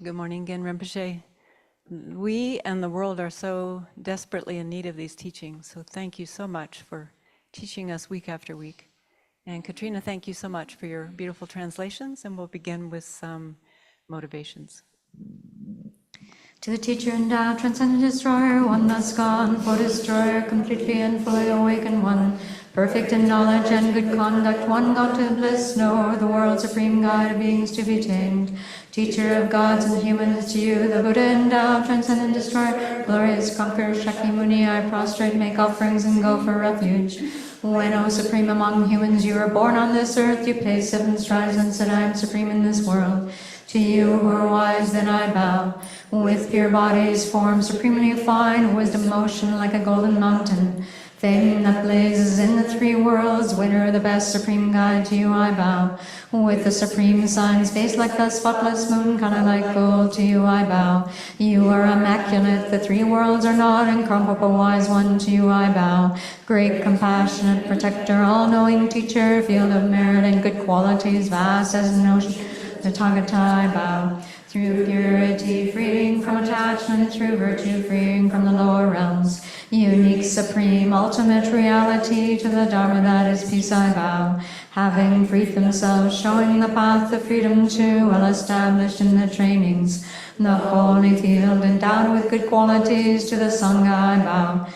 Good morning again, Rinpoche. We and the world are so desperately in need of these teachings, so thank you so much for teaching us week after week. And Katrina, thank you so much for your beautiful translations, and we'll begin with some motivations. To the teacher endowed, transcendent destroyer, one thus gone, for destroyer, completely and fully awakened one, perfect in knowledge and good conduct, one gone to bliss, no, the world supreme guide of beings to be tamed, teacher of gods and humans, to you, the Buddha endowed, transcendent destroyer, glorious conqueror, Shakyamuni, I prostrate, make offerings and go for refuge. When, O supreme among humans, you were born on this earth, you paced 7 strides and said, I am supreme in this world. To you who are wise, then I bow. With pure bodies, form supremely fine, wisdom motion like a golden mountain. Fame that blazes in the 3 worlds, winner, the best supreme guide, to you I bow. With the supreme signs, face like the spotless moon, color like gold, to you I bow. You are immaculate, the 3 worlds are not incomparable, wise one, to you I bow. Great, compassionate protector, all-knowing teacher, field of merit and good qualities, vast as an ocean. The Tathagata I bow. Through purity, freeing from attachment, through virtue, freeing from the lower realms. Unique, supreme, ultimate reality, to the Dharma that is peace I bow. Having freed themselves, showing the path to freedom too, well established in the trainings. The holy field endowed with good qualities, to the Sangha I bow.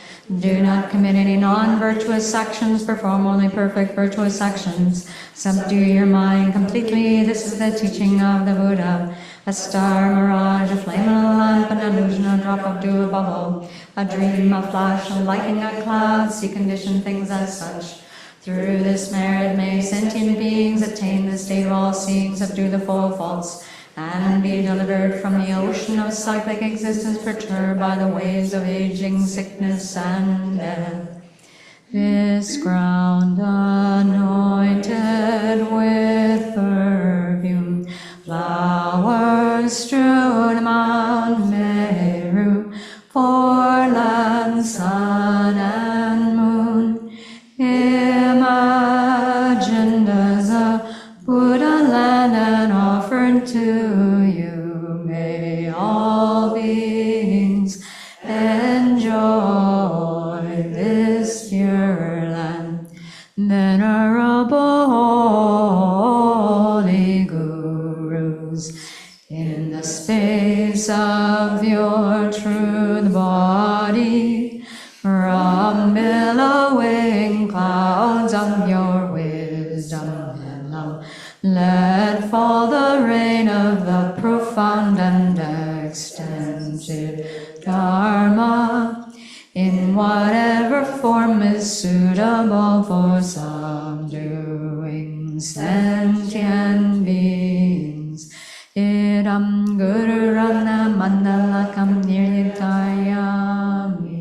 Do not commit any non-virtuous actions, perform only perfect virtuous actions. Subdue your mind completely, this is the teaching of the Buddha. A star, mirage, a flame, a lamp, an illusion, a drop of dew, a bubble. A dream, a flash, a lightning, a cloud, see conditioned things as such. Through this merit may sentient beings attain the state of all seeing, subdue the full false, and be delivered from the ocean of cyclic existence perturbed by the waves of aging, sickness, and death. This ground anointed with perfume, flowers strewn Mount Meru, 4 lands, sun and moon, imagined as a Buddha land and offered to you. May all beings enjoy this pure land. Venerable holy gurus, in the space of your truth body, from billowing clouds of your wisdom and love, let fall the rain of the profound and extensive Dharma, in whatever form is suitable for subduing sentient beings. Idam gururana mandalakam nirhitayami.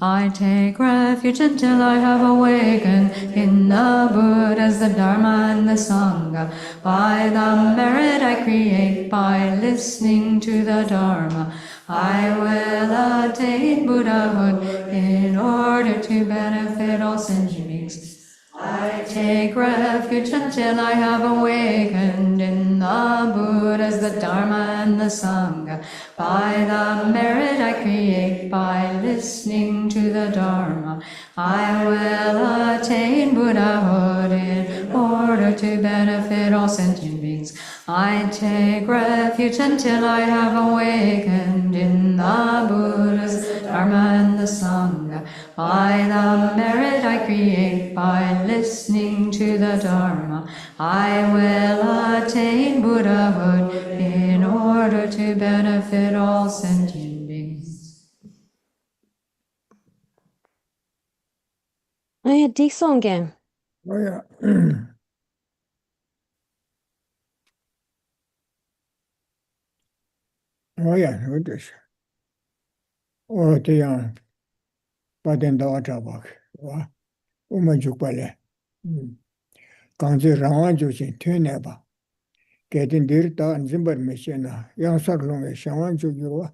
I take refuge until I have awakened in the Buddhas, the Dharma, and the Sangha. By the merit I create by listening to the Dharma, I will attain Buddhahood in order to benefit all sentient beings. I take refuge until I have awakened in the Buddhas, the Dharma, and the Sangha. By the merit I create by listening to the Dharma, I will attain Buddhahood in order to benefit all sentient beings. I take refuge until I have awakened in the Buddhas, the Dharma, and the Sangha. By the merit I create by listening to the Dharma, I will attain Buddhahood in order to benefit all sentient beings. 네, 딕송게. 뭐야? 뭐야? 어디서? 어디야? 받은다 와자박. 와. 오면 죽발래. 강제 상황 조신 퇴내봐. 개든 데르다 안진벌 메시나. 양사롱의 상황 조기와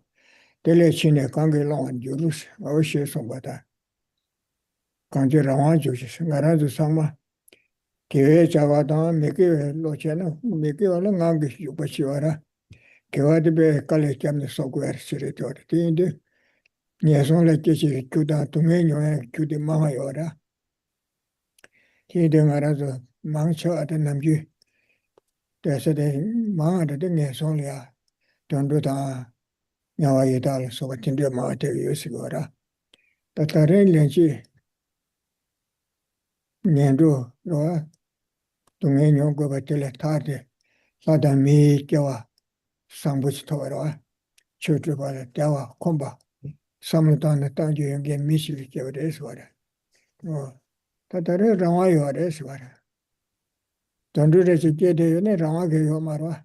텔레치네 관계랑 조르스. 어시에서 받아. 강제 상황 조신. 나라도 상마. 개회 자가다 메게 로체나 메게 얼른 강게 죽버시와라. 개와드베 깔레 겸네 소구에 시리도르 디인데 예송래 계시 교다 동행요에 교대 망하여라 디인데 말아서 망쳐 하던 남주 대세대 망하던 예송이야 돈도다 야와이달 소바틴데 마테 요시거라 다다른 렌지 년도 로 동행요 거바텔레 타데 사다미 겨와 상부스토라 초주바라 대와 콤바 samlutana tangi yungi mishili kyawade swara. Tatare rangwa yuwade swara. Tandure chi kyede yune rangwa ke yuwa marwa.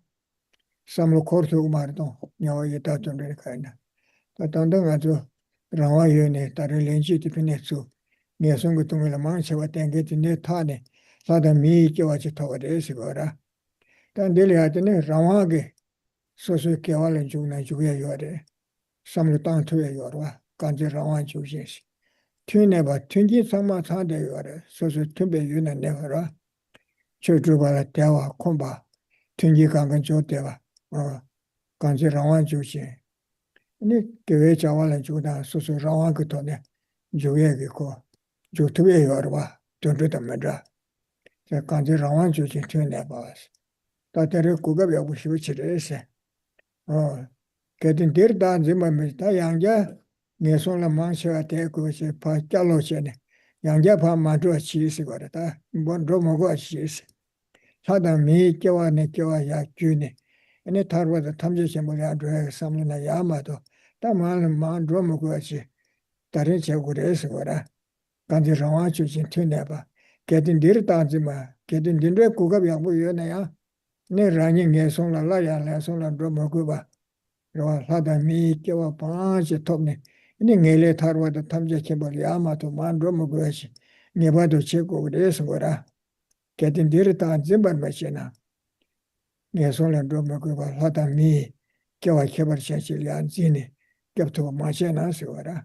Samlu kortu umardo, nyawa yita tandure kaina. Tatanda nga zu rangwa yune tare lenchi tipine su. Nye sungu tungila manchewa tengi tine tane. Sada mii kyawa chi tawade swara. Tandili hatine rangwa ke sosu kyawa lan chugna chugya yuwade. samlutana tuya yuwa kanzi rawan chugyeshi. Tuneba tunji sama tsande yuwa sosu tunbe yuna nevara. Chudrubala dewa kumba tunji kangan chodewa kanzi rawan chugye. Ni gewe chawalan chugna sosu rawan kutone chugye ko chugtuye yuwa tunruda medra. Kanzi rawan chugye tuneba was. Tatare kugab yabu shivu chirese. Ketin dir dan zima ta yangja ngesong la mangsha te ko se pa chalo chene yangja pa ma do chi si gore ta bon do mo go chi si sada mi kewa ne kewa ya kyu ne ene tarwa da tamje che mo ya do samle na ya ma do ta ma do mo go chi tarin che gore si gore kan ji rawa chu chin tu ne ba ketin dir dan zima ketin din re ku ga ya bu yo ne ya ne rang ngesong la ya la song la do mo go ba 하다 미께와 방아지 톱네 이제 내래 타러와도 탐제 개벌이 아마도 만로 먹어야지 내봐도 제고 그래서 뭐라 개든 데르다 짐반 마시나 내 손을 좀 먹어봐 하다 미 개와 개벌 샤실이 안 지네 겹도 마시나 서라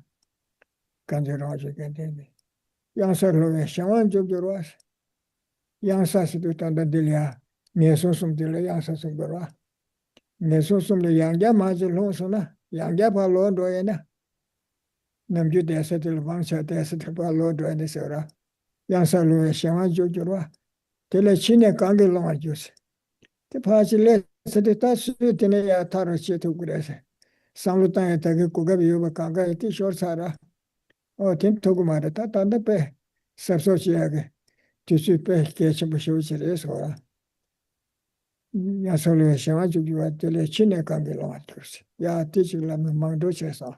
간절하게 된대 양서로 샤완 쪽으로 와서 양사시도 단단 들려 내 손숨 들려 양사숨 걸어 Nesosumle yangya maji lonsona, yangya pa lo doyena. Namju desatil vangsha desatil pa lo doyene sora. Yangsa lo shema jojurwa. Tele chine kange longa juse. Te pachi le sate ta su tene ya taro che tu kurese. Samlu tanya tage kugabi yuba kanga iti shor sara. O tin togu mara ta tanda pe sarso chiyage. Tisu pe kechimbo shivuchire sora. Ya solo shema jugiwa tele chine kange longa juse. Ya teaching la mangdo chesa.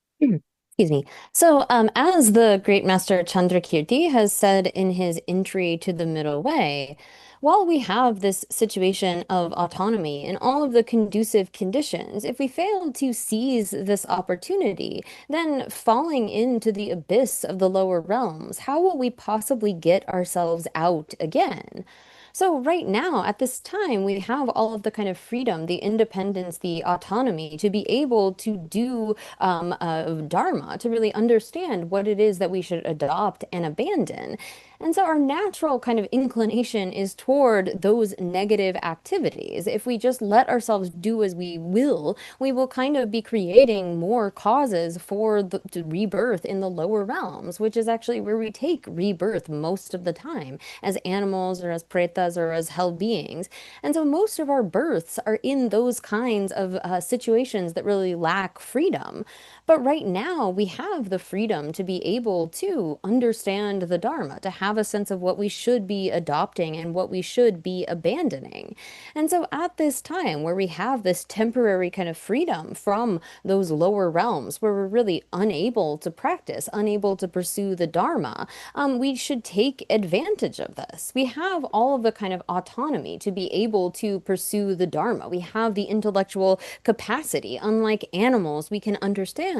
Excuse me. So, as the great master Chandrakirti has said in his entry to the Middle Way, while we have this situation of autonomy and all of the conducive conditions, if we fail to seize this opportunity, then falling into the abyss of the lower realms, how will we possibly get ourselves out again? So right now, at this time, we have all of the kind of freedom, the independence, the autonomy to be able to do Dharma, to really understand what it is that we should adopt and abandon. And so our natural kind of inclination is toward those negative activities. If we just let ourselves do as we will kind of be creating more causes for the rebirth in the lower realms, which is actually where we take rebirth most of the time, as animals or as pretas or as hell beings. And so most of our births are in those kinds of situations that really lack freedom. But right now, we have the freedom to be able to understand the Dharma, to have a sense of what we should be adopting and what we should be abandoning. And so at this time, where we have this temporary kind of freedom from those lower realms, where we're really unable to practice, unable to pursue the Dharma, we should take advantage of this. We have all of the kind of autonomy to be able to pursue the Dharma. We have the intellectual capacity. Unlike animals, we can understand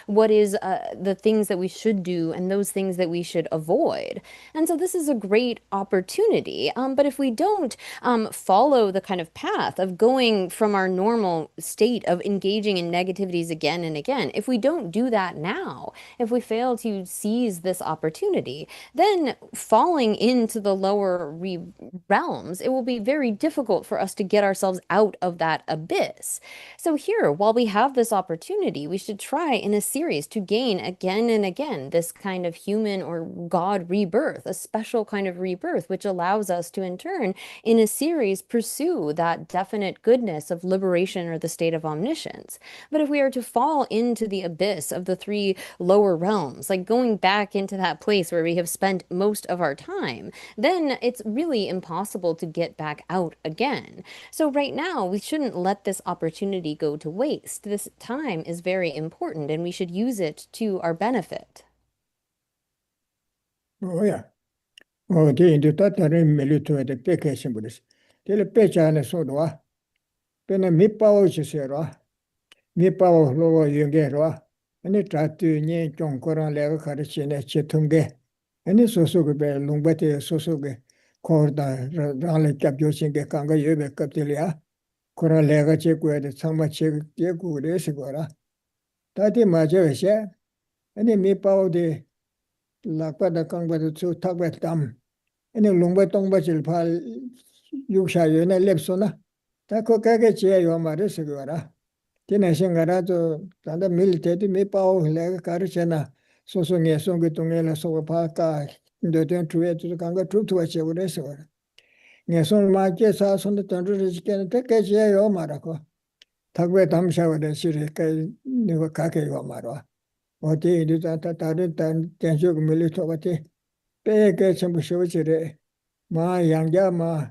what is the things that we should do and those things that we should avoid. And so this is a great opportunity. But if we don't follow the kind of path of going from our normal state of engaging in negativities again and again, if we don't do that now, if we fail to seize this opportunity, then falling into the lower realms, it will be very difficult for us to get ourselves out of that abyss. So here, while we have this opportunity, we should try in a series to gain again and again this kind of human or God rebirth, a special kind of rebirth, which allows us to in turn, in a series, pursue that definite goodness of liberation or the state of omniscience. But if we are to fall into the abyss of the three lower realms, like going back into that place where we have spent most of our time, then it's really impossible to get back out again. So right now, we shouldn't let this opportunity go to waste. This time is very important, and we should use it to our benefit. Oh, yeah. Oh, the into that military the vacation Buddhist. The pechana soda. Then a mipa chisera. Mipa lower yungera. And it tried to nye John Koran lega karachine chetunge. And it's also good by Lumbati Sosuge. Corda Rally Capusing Kanga Yube Captilia. Koran lega check where the summer check Yaku Resigora. Tati Majesha. And the mipa de Lapada Kanga to talk about them. Any Lumba Tonga Chilpal Yuksha Yuna Lepsona. Taco Kaka Chia Yomara Segura. Tina Singarato, Tanda Military Mipa, Lega Caricena, Sosonia Songitungela Sopaka, the Tentuet to the Kanga Troop to a Chevresor. Nason Marches house on the Tundra can take a Chia Yomaraco. Tagwe Tamsha, the Sirika Nivakake Yomara. What they did at Taritan, Tenjuk Militovati. Peke Chambushire, Ma Yanga Ma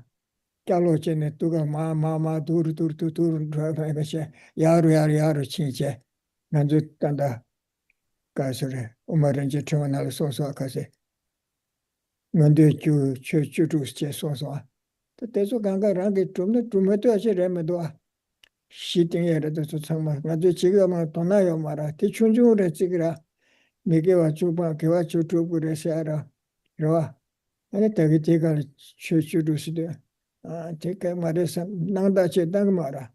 Galochin Tuga Ma Dur Yaru Yaru Chinche, Nanju Tanda Gasere, Umaranji Terminal Sosa Case, Nandu Churus Chesosa. The Teso Ganga Rangi Trumeto Remedoa, shitting at the Summer, Nandu Chigama Tonayo Mara, Tichunju Rechigra, Miguel Chupa, Kivachu Trupu Resera. Roa, and it take a church to do there. Take a Marissa, Nanda Dangmara.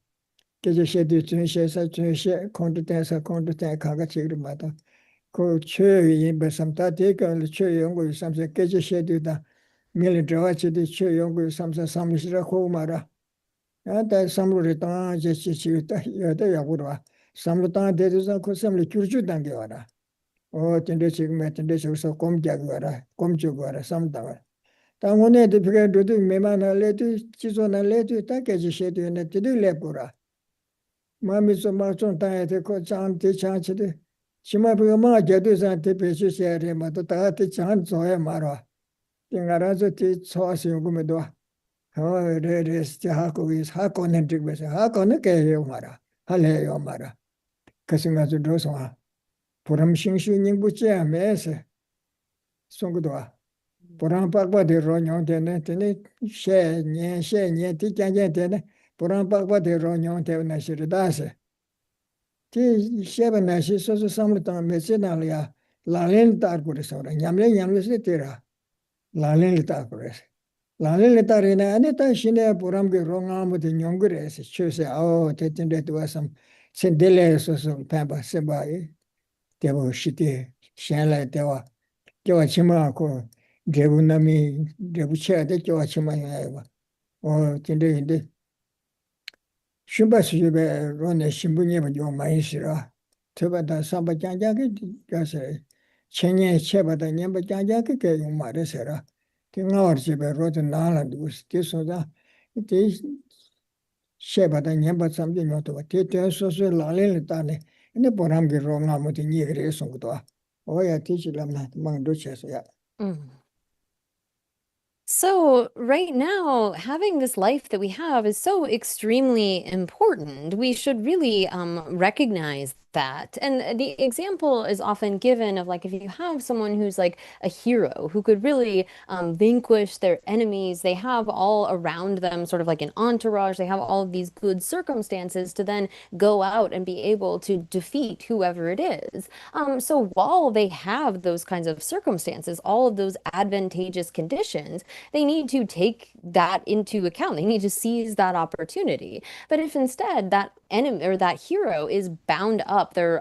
Geshe Yeshe competence, Kagachi matter. Go cherry, but some take a cherry young with something, Geshe do the military, the cherry young with something, some Mara. And that some return, just you, some return, there is a cosum, Kurju Dangiara. Oh, Tendesic met and this also come Jaguara, come Jugara, some tower. Tangone the figure to do Memana lady, Chisona lady, Takaji shed in a Tidu Lepura. Mammy so much on time at the coach on the chance. She might be a major and tipis area, but the Tati chance or Mara. Tingarazo teach sauce in Gumedoa. Oh, there is the Hako is Hakon and Tigres, Hakon a Mara, Hale Mara. Cassinga to Drosoma. Puram Shingshu Nimbucha, Messe. Songodoa. Puram Pagba de Rognon Tene, She, Tijan, Puram Pagba de Rognon Tene, Shiridase. Ti Shebenashi, so sometimes Messinalia, Lalin Tarpurus, or Yamle Tira, Lalin Tarpurus. Lalin Tarina, Anita Shine, Puram ge Rongam with the Yongres, she say, oh, taking that was some Sendele, so some Pampa Sebai. Devo shite shala dewa dewa chima ko devu nami devu cha de dewa chima yawa o tinde inde shimba sube rone shimbunye ba yo mai shira teba da samba janja ke gase chenye cheba da nyamba janja ke yo mare sera ke ngawar sube ro de nala dus ke so da te sheba da nyamba samje nyoto te te so so lale le tane ene poram ge ro nga mo ti ni gre so ko to o ya ti chi lam na mang do che so ya So, right now, having this life that we have is so extremely important. We should really recognize that. And the example is often given of like if you have someone who's like a hero who could really vanquish their enemies, they have all around them sort of like an entourage, they have all of these good circumstances to then go out and be able to defeat whoever it is. So, while they have those kinds of circumstances, all of those advantageous conditions, they need to take that into account. They need to seize that opportunity. But if instead that enemy or that hero is bound up, their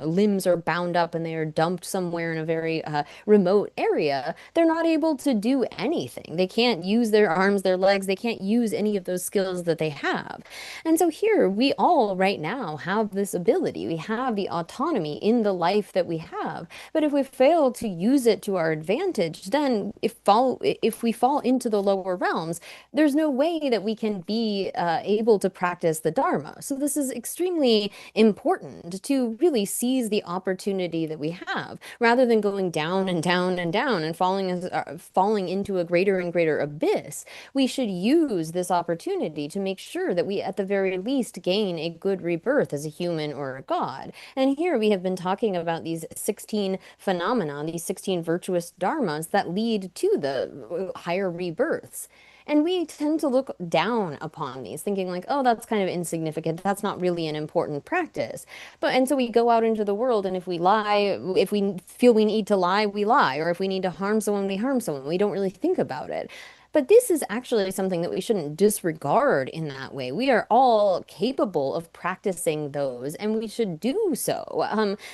limbs are bound up and they are dumped somewhere in a very remote area, they're not able to do anything. They can't use their arms, their legs, they can't use any of those skills that they have. And so here we all right now have this ability. We have the autonomy in the life that we have. But if we fail to use it to our advantage, then if we fall into the lower realms, there's no way that we can be able to practice the Dharma. So this is extremely important to really seize the opportunity that we have, rather than going down and down and down and falling into a greater and greater abyss. We should use this opportunity to make sure that we, at the very least, gain a good rebirth as a human or a god. And here we have been talking about these 16 phenomena, these 16 virtuous dharmas that lead to the higher rebirths. And we tend to look down upon these, thinking like, oh, that's kind of insignificant. That's not really an important practice. And so we go out into the world, and if we lie, if we feel we need to lie, we lie. Or if we need to harm someone, we harm someone. We don't really think about it. But this is actually something that we shouldn't disregard in that way. We are all capable of practicing those, and we should do so.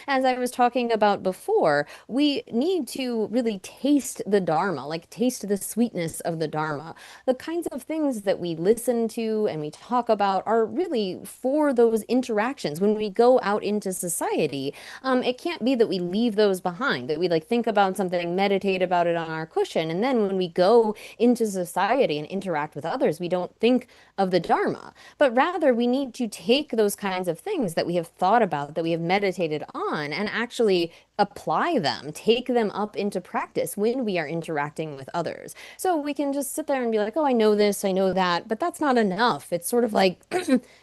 As I was talking about before, we need to really taste the Dharma, like taste the sweetness of the Dharma. The kinds of things that we listen to and we talk about are really for those interactions. When we go out into society, it can't be that we leave those behind, that we like think about something, meditate about it on our cushion, and then when we go into society and interact with others, we don't think of the Dharma, but rather we need to take those kinds of things that we have thought about, that we have meditated on, and actually apply them, take them up into practice when we are interacting with others. So we can just sit there and be like, oh, I know this, I know that, but that's not enough. It's sort of like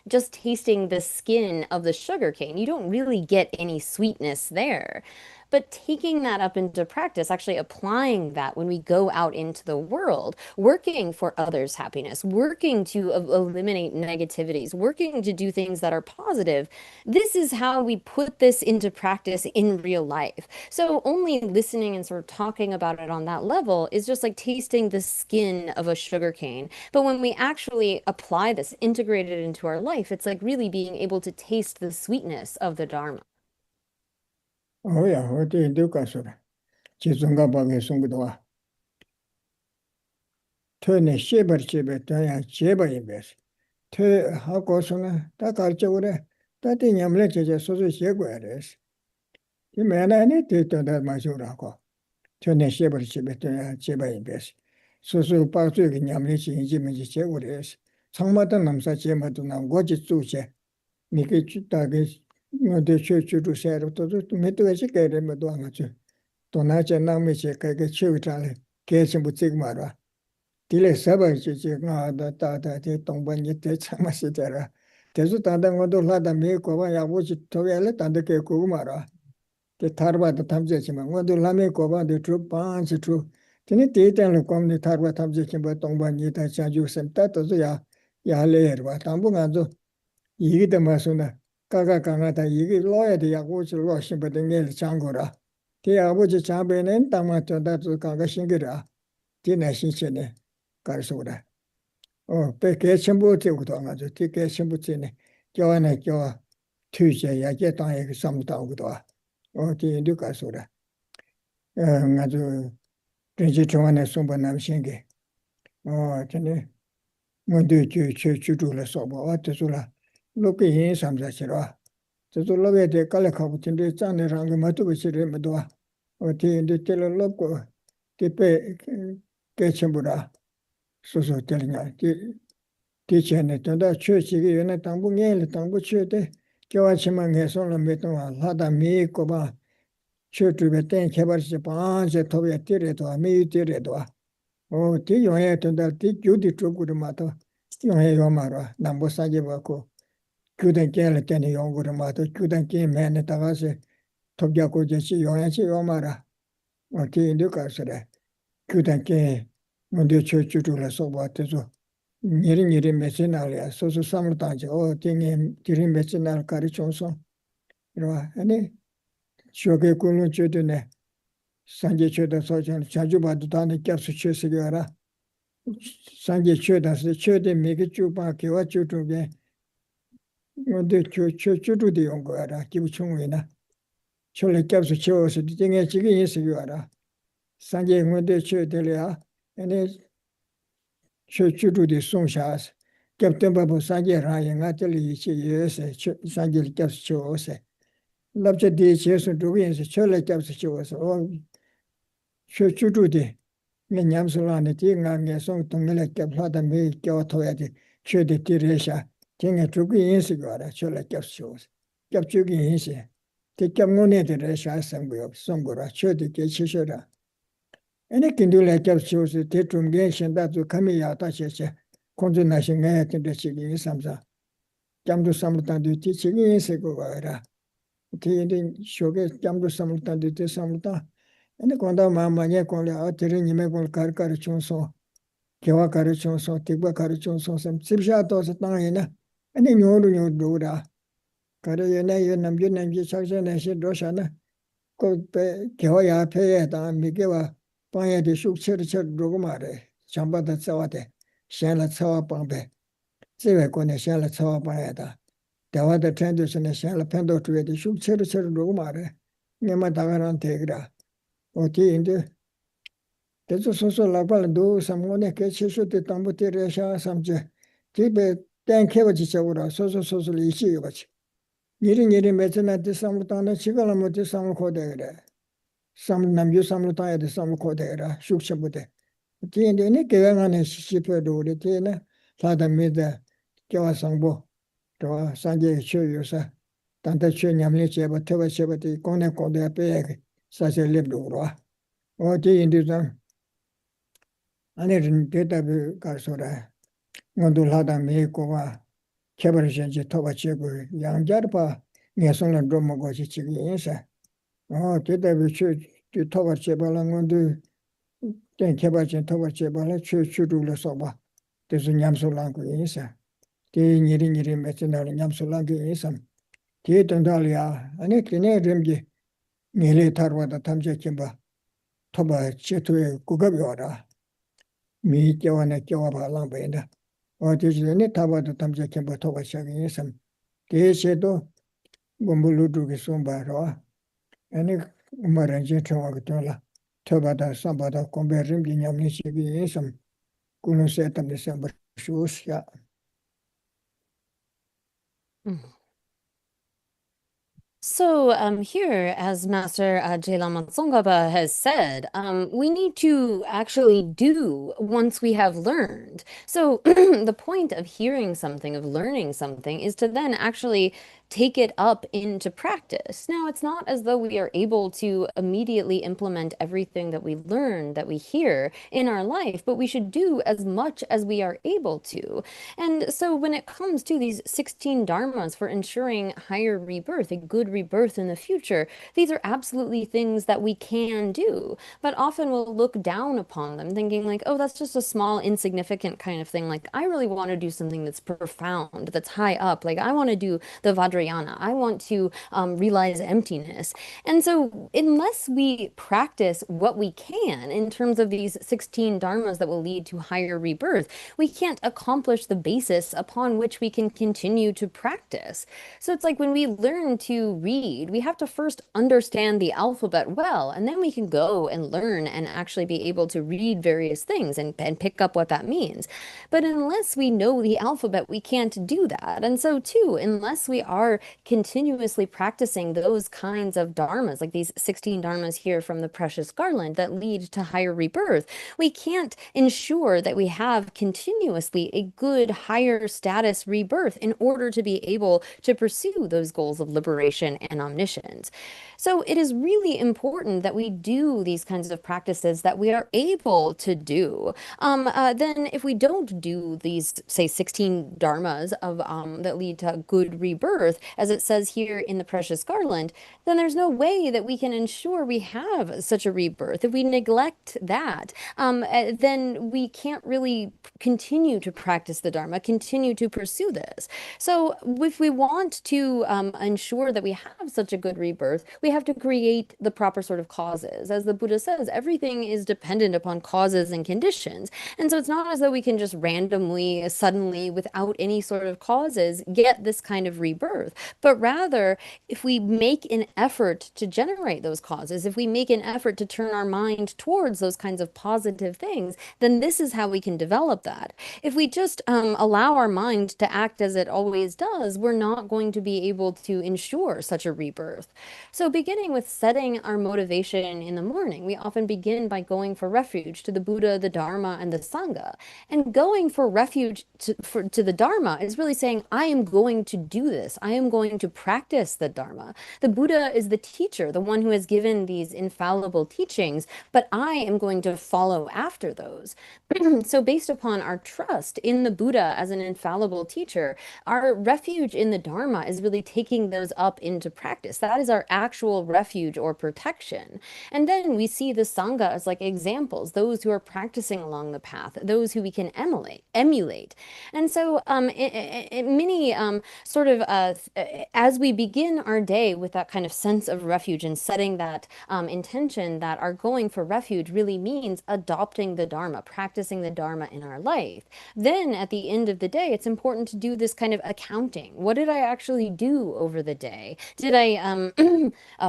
just tasting the skin of the sugar cane. You don't really get any sweetness there. But taking that up into practice, actually applying that when we go out into the world, working for others' happiness, working to eliminate negativities, working to do things that are positive, this is how we put this into practice in real life. So only listening and sort of talking about it on that level is just like tasting the skin of a sugar cane. But when we actually apply this, integrate it into our life, it's like really being able to taste the sweetness of the Dharma. Oh yeah, what do you do, Kasura? Chizunga Bagi Sungudwa. Turn a shiver chiber, turn a chiber in best. Tur Hakosuna, Takarchore, that in Yamlecha, so the Shigueres. The man I need to that Mazurako. Turn a shiver chiber, turn a chiber in best. So Pasu in Yamlichi in Jimmy Chegures. Sangmatanam Sachematuna, Gojitsuche, Niki Tagis, no the church to share to meet to educate him at Duangachu. Donacha Namiche, Kagachu, Kation with Sigmara. Tile Sabbath, the Tata, Tongbani, Chamasitera. Tesutanda Lada Miko, I watch it toilet and the Kekumara. The Tarba, the Tamjachima, what do Lamiko, the troop punch, the troop. Tinity and come the Tarba Tamjachim, but Tongbani, Chanjus and Tatazuya, Yale, Tambungazo, Yida Masuna, Kaga Kanata, Yigi lawyer, the Yaguch Russian, but the Nil Changora. The Abuja Chamber and Tamato, that's Kaga Shingira. Tina Shinchene, Karsura. Oh, Peke Chambuti Udonga, Tike Chambutine, Joanna Joa, Tuesday, I get on some Tangudua. Oh, the Ducasura. Nadu, Prince Sumbanam Shingi. Oh, Tene, Mundu Chudula Soba, what to Zula. Looking in some Zachira. To love at the Kalakop in the Sun around the Matusi Remadua. Or the Teloloco, the Kechambura. So telling her, teaching it to that church, you know, Tambungel, Tambu Chute, Joachimang has only met on Lada Mi Koba, Church to retain Kebar Japan, Tovia Tireto, Mi Tireto. Ti yongye tunda, ti gyudi chukuru mato, yongye yomaro, nambo sanje wako, gyudan kien le teni yonguru mato, gyudan kien mene tagase, topya koje chi yongye chi yomara, ti indu karsare, gyudan kien mundu chuchu la soba tezo, nyiri mesinal ya, soso samlu tangche, ti nyiri mesinal kari chonson, ane, shoke kulun chudu ne, sanje chuda sochan, chanju badu tani kyapsu chusigi wara, sanje chuda se chude miki chupa kiwa chutuge, ngonde chudu di yongo wara, kibu chungwe na, chole kyapsu chiwa se di tinge chigi yisigi wara, sanje ngonde chude le ya, ane chudu di song shaas, kyapten babu sanje rangi nga tili yichi yese, sanje li kyapsu chiwa se, labcha di chesu dhugu yinse, chole kyapsu chiwa se, chudu di, nga nyamsulani ti nga nga song tongmila kyabhlada me kyawa toya di chudi ti resha ti nga chugi yinsi gwara chola kyabshuwas kyabchugi yinsi ti kyab ngone di resha song gwara chudi ki chishura ene kindula kyabshuwas ti chumgen shinda zu kami yata cheche konzu nashi ngaya tinda chigi yinsamsa kyamdu samlutandu ti chigi yinsi gwara ti indi shoge kyamdu samlutandu ti samlutan ane konda mama nye konle tiri nime konle kari chonso, kiwa kari chonso, tikba kari chonso, sibsha tosa tanga ina, ane nyoru dura. Kari yu namji chaksha nashi dosha na, ko pe kiwa ya peye tanga mikiwa panya di shuk chir dhugu mare, chamba da tsawa de, shenla tsawa pangpe, ziwe kone shenla tsawa panya da, dewa da tendu sene shenla pendo tuwe di shuk chir dhugu mare, nima dagaran tegira. Ti indi, tezo soso lakpala do samgone ke chishu te tambu te resha samche, ti be ten keba chi chabura, soso li ichi yogachi. Nyiri mechana ti samlu tanga, chigala mo ti samlu kode gara, namyu samlu tanga ti samlu kode gara, shuk chabute. Ti indi, ini kewa ngane shipe do uri, ti ina, lada mida kewa sangbo, sanje chu yosa, tanta chu nyamli cheba, teba cheba ti kone kode ape sase libdo urwa. Ti indi zang, ane rin detabi karsora, ngondu lada mii kuwa, kebar shenchi toba chegu, yang jarpa, ngesongla dromo gochi chigi yinsa. Detabi chu toba chebala, ngondu ten kebar chen toba chebala, chu rula soba, tesu nyamso langu yinsa. Ti nyiri mechinari nyamso langu yinsam. Ti tondali ya, ane kine rimgi, ngili tarwada tamche kimba, toba chetuwe kugabi wara. Mi kyawa na kyawa pa langpa ina. Ti chidani taba to tamche kimba toba chagi yisam. Ti cheto gombo ludu ki sumba rawa. Ani umaranjin chungwa ki tungla. Toba da samba da kombe rimgi nyamni chigi yisam. Kunu setam ni samba shuus ya. So here, as Master Lama Tsongkhapa has said, we need to actually do once we have learned. So the point of hearing something, of learning something, is to then actually take it up into practice. Now, it's not as though we are able to immediately implement everything that we learn, that we hear in our life, but we should do as much as we are able to. And so when it comes to these 16 dharmas for ensuring higher rebirth, a good rebirth in the future, these are absolutely things that we can do, but often we'll look down upon them thinking like, oh, that's just a small, insignificant kind of thing. Like, I really want to do something that's profound, that's high up. Like, I want to do the Vajrayana. I want to realize emptiness. And so unless we practice what we can in terms of these 16 dharmas that will lead to higher rebirth, we can't accomplish the basis upon which we can continue to practice. So it's like when we learn to read, we have to first understand the alphabet well, and then we can go and learn and actually be able to read various things and pick up what that means. But unless we know the alphabet, we can't do that. And so too, unless we are continuously practicing those kinds of dharmas, like these 16 dharmas here from the precious Garland that lead to higher rebirth, we can't ensure that we have continuously a good higher status rebirth in order to be able to pursue those goals of liberation divine and omniscience. So it is really important that we do these kinds of practices that we are able to do. Then if we don't do these, say, 16 dharmas of that lead to good rebirth, as it says here in the precious Garland, then there's no way that we can ensure we have such a rebirth. If we neglect that, then we can't really continue to practice the Dharma, continue to pursue this. So if we want to ensure that we have such a good rebirth, we have to create the proper sort of causes. As the Buddha says, everything is dependent upon causes and conditions. And so it's not as though we can just randomly, suddenly, without any sort of causes, get this kind of rebirth. But rather, if we make an effort to generate those causes, if we make an effort to turn our mind towards those kinds of positive things, then this is how we can develop that. If we just allow our mind to act as it always does, we're not going to be able to ensure such a rebirth. So beginning with setting our motivation in the morning, we often begin by going for refuge to the Buddha, the Dharma, and the Sangha. And going for refuge to the Dharma is really saying, I am going to do this. I am going to practice the Dharma. The Buddha is the teacher, the one who has given these infallible teachings, but I am going to follow after those. So based upon our trust in the Buddha as an infallible teacher, our refuge in the Dharma is really taking those up into practice. That is our actual refuge or protection. And then we see the Sangha as like examples, those who are practicing along the path, those who we can emulate. And so as we begin our day with that kind of sense of refuge and setting that intention that our going for refuge really means adopting the Dharma, practicing the Dharma in our life. Then at the end of the day, it's important to do this kind of accounting. What did I actually do over the day? Did I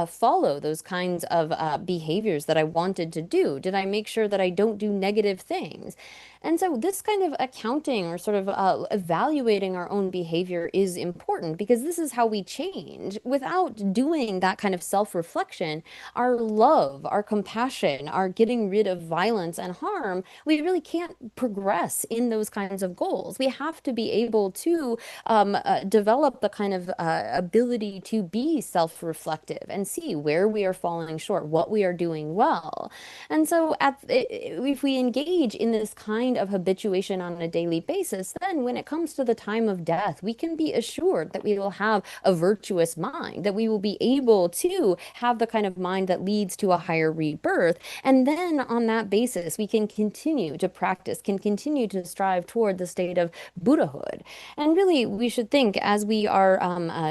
follow those kinds of behaviors that I wanted to do? Did I make sure that I don't do negative things? And so this kind of accounting or sort of evaluating our own behavior is important because this is how we change. Without doing that kind of self-reflection, our love, our compassion, our getting rid of violence and harm, we really can't progress in those kinds of goals. We have to be able to develop the kind of ability to be self-reflective and see where we are falling short, what we are doing well. And so if we engage in this kind of habituation on a daily basis, then when it comes to the time of death, we can be assured that we will have a virtuous mind, that we will be able to have the kind of mind that leads to a higher rebirth. And then on that basis, we can continue to practice, can continue to strive toward the state of Buddhahood. And really, we should think as we are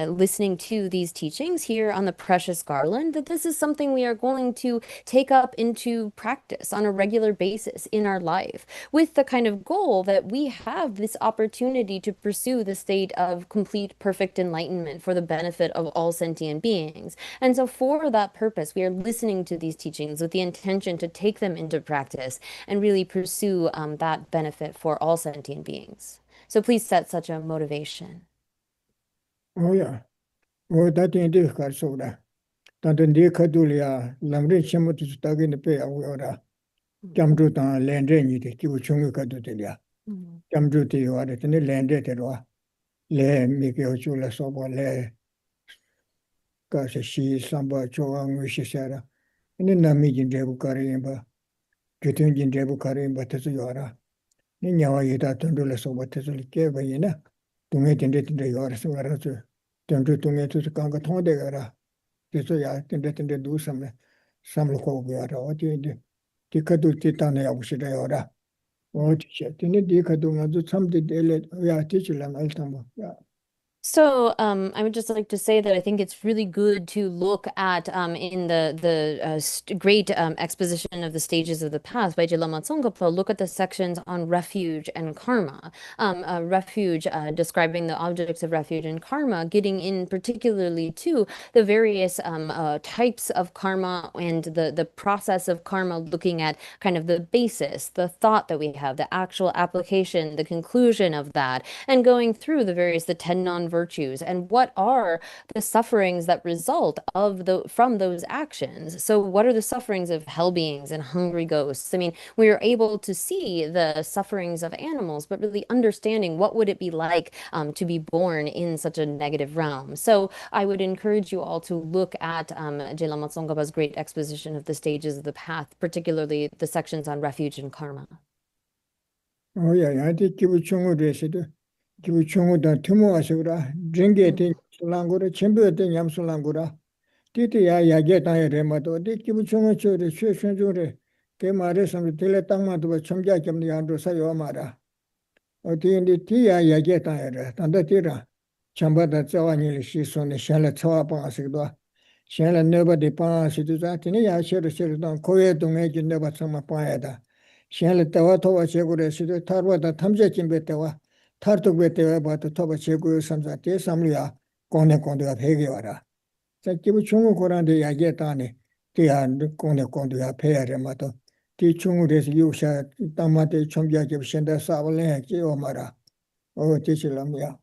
listening to these teachings here on the precious Garland, that this is something we are going to take up into practice on a regular basis in our life, with the kind of goal that we have this opportunity to pursue the state of complete, perfect enlightenment for the benefit of all sentient beings. And so for that purpose, we are listening to these teachings with the intention to take them into practice and really pursue that benefit for all sentient beings. So please set such a motivation. Oh yeah. Oh, that in this case, so that. Tante ndi kadulia lamre chamutu stagi ne pe awora jamdu ta lendre ni de ki uchungu kadulia jamdu ti yore tene lendre te ro le mi ke ochula sobo le ka se shi samba chowa ngishi sara ne nami jinde bu karimba jutun jinde bu karimba te yora ni nyawa yita tundula sobo te ke ba yina tunge jinde te yora sungara tu tundu tunge tu kanga thonde gara. So yeah, tende do some local or the cadu titane of or shit. In the decadu, do something we are teaching them. Yeah. So I would just like to say that I think it's really good to look at in the great exposition of the stages of the path by Lama Tsongkhapa, look at the sections on refuge and karma. Refuge, describing the objects of refuge and karma, getting in particularly to the various types of karma and the process of karma, looking at kind of the basis, the thought that we have, the actual application, the conclusion of that, and going through the 10 non virtues and what are the sufferings that result from those actions. So what are the sufferings of hell beings and hungry ghosts? I mean, we are able to see the sufferings of animals, but really understanding what would it be like to be born in such a negative realm. So I would encourage you all to look at Lama Tsongkhapa's great exposition of the stages of the path, particularly the sections on refuge and karma. Oh yeah, I think 기부 충고에서도 기부 충고다 투모하시구라. 링게티 술랑고라 쳔베데 냠술랑고라. 티티야 야게 타이레마도 디 기부 충고초데 쉐쉔조레 게 말에 섬 텔레 땅마도 첨자 겸니 안도 사요 마라. 어디인데 티야 야게 타이레 단다티라. 참바다 자와니리 시손네 샬라 차와방아시도 샬라 네바디 방아시도 자티니 야셔르 셔르던 고에 동에 진네바 참마 빠야다. 샬라 타와 토와 제고레시도 타르와다 탐제진 베테와 타르톡 베테와 바토 토바 제고 삼자테 삼리야 고네 고데가 베게 와라. 자 기부 충고 고란데 야게 타네 티야 고네 고데가 베야레 마도 티 충고레스 유샤 담마테 첨자게 신다 사발레 지오 마라. 티실람이야.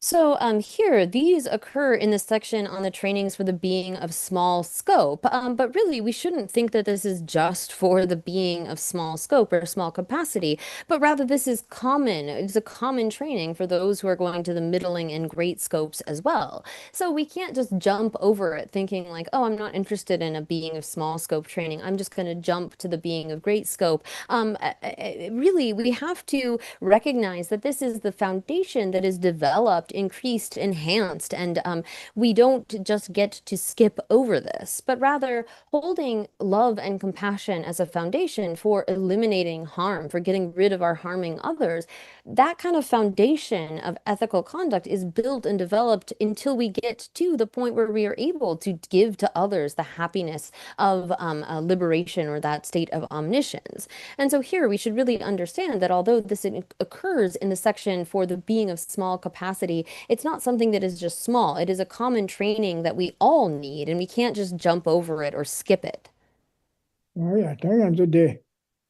So here, these occur in the section on the trainings for the being of small scope, but really we shouldn't think that this is just for the being of small scope or small capacity, but rather this is common. It's a common training for those who are going to the middling and great scopes as well. So we can't just jump over it thinking like, oh, I'm not interested in a being of small scope training. I'm just going to jump to the being of great scope. Really, we have to recognize that this is the foundation that is developed, increased, enhanced, and we don't just get to skip over this, but rather holding love and compassion as a foundation for eliminating harm, for getting rid of our harming others. That kind of foundation of ethical conduct is built and developed until we get to the point where we are able to give to others the happiness of liberation or that state of omniscience. And so here we should really understand that although this occurs in the section for the being of small capacity, it's not something that is just small. It is a common training that we all need, and we can't just jump over it or skip it. Oh yeah, 당연히 돼.